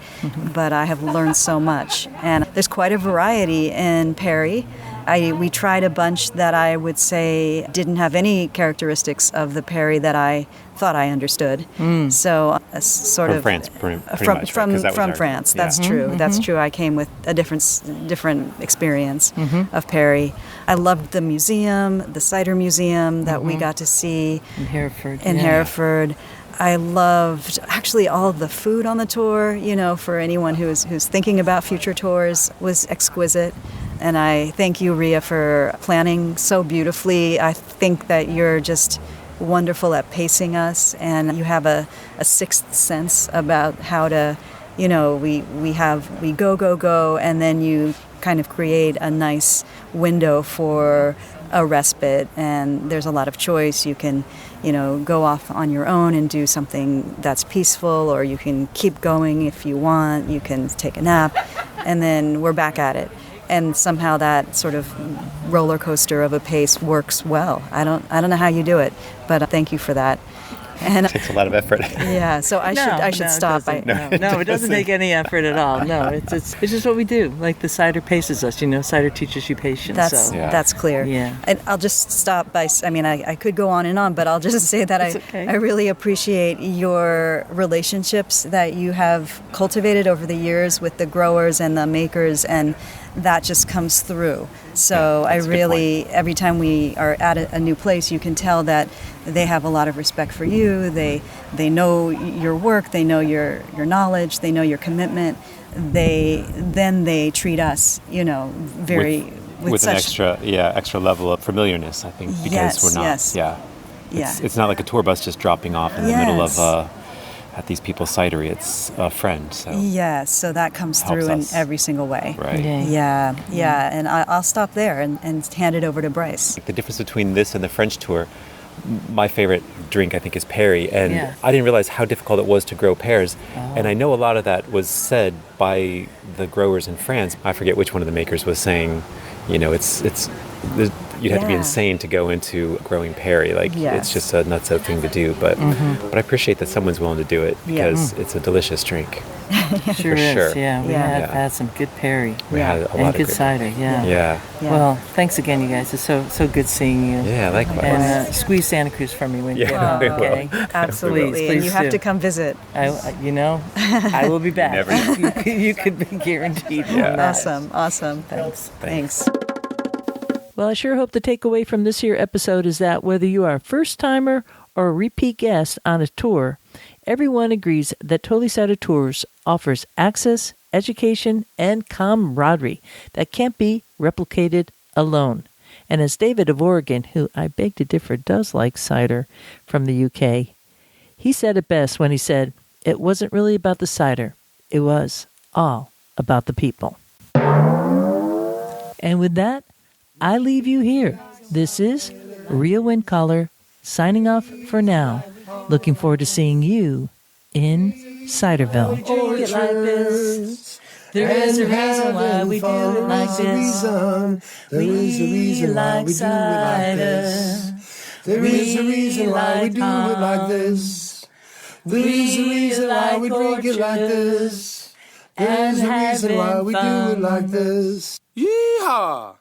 But I have learned so much. And there's quite a variety in perry. We tried a bunch that I would say didn't have any characteristics of the perry that I thought I understood. So sort from of France, pretty much, right? From France. That's true. That's true. I came with a different experience of perry. I loved the museum, the cider museum that we got to see in Hereford. Hereford. I loved actually all of the food on the tour. You know, for anyone who's thinking about future tours, was exquisite. And I thank you, Rhea, for planning so beautifully. I think that you're just wonderful at pacing us, and you have a sixth sense about how to, we go, and then you kind of create a nice window for a respite, and there's a lot of choice. You can, go off on your own and do something that's peaceful, or you can keep going if you want. You can take a nap, and then we're back at it. And somehow that sort of roller coaster of a pace works well. I don't know how you do it, but thank you for that. And it takes a lot of effort. Yeah, so I should stop. It doesn't take any effort at all. No, it's just what we do. Like the cider paces us. Cider teaches you patience. That's clear. Yeah. And I'll just stop by. I could go on and on, but I'll just say that I really appreciate your relationships that you have cultivated over the years with the growers and the makers, and that just comes through. So I really, every time we are at a new place, you can tell that they have a lot of respect for you. They know your work. They know your knowledge. They know your commitment. They treat us, very with an extra level of familiarness. I think because we're not. It's not like a tour bus just dropping off in the middle of. At these people's cidery, it's a friend. So so that comes through in every single way. Right. Yeah. And I'll stop there and hand it over to Bryce. The difference between this and the French tour, my favorite drink I think is perry, and I didn't realize how difficult it was to grow pears. And I know a lot of that was said by the growers in France. I forget which one of the makers was saying, you'd have to be insane to go into growing perry. It's just a nutso thing to do. But I appreciate that someone's willing to do it because it's a delicious drink. Sure is. Yeah, we have had some good perry. We had a lot of good cider. Yeah. Well, thanks again, you guys. It's so good seeing you. Yeah, likewise. And squeeze Santa Cruz for me when you get home. Okay. Absolutely. And you have to come visit. I will be back. You could be guaranteed. Awesome. Thanks. Well, I sure hope the takeaway from this here episode is that whether you are a first-timer or a repeat guest on a tour, everyone agrees that Totally Cider Tours offers access, education, and camaraderie that can't be replicated alone. And as David of Oregon, who I beg to differ does like cider from the UK, he said it best when he said, it wasn't really about the cider. It was all about the people. And with that, I leave you here. This is Rhea Windcaller signing off for now. Looking forward to seeing you in Ciderville. There is a reason why we do it like this. There is a reason why we do it like this. There is a reason why we do it like this. There is a reason why we drink it like this. There is a reason why we do it like this. Yeehaw!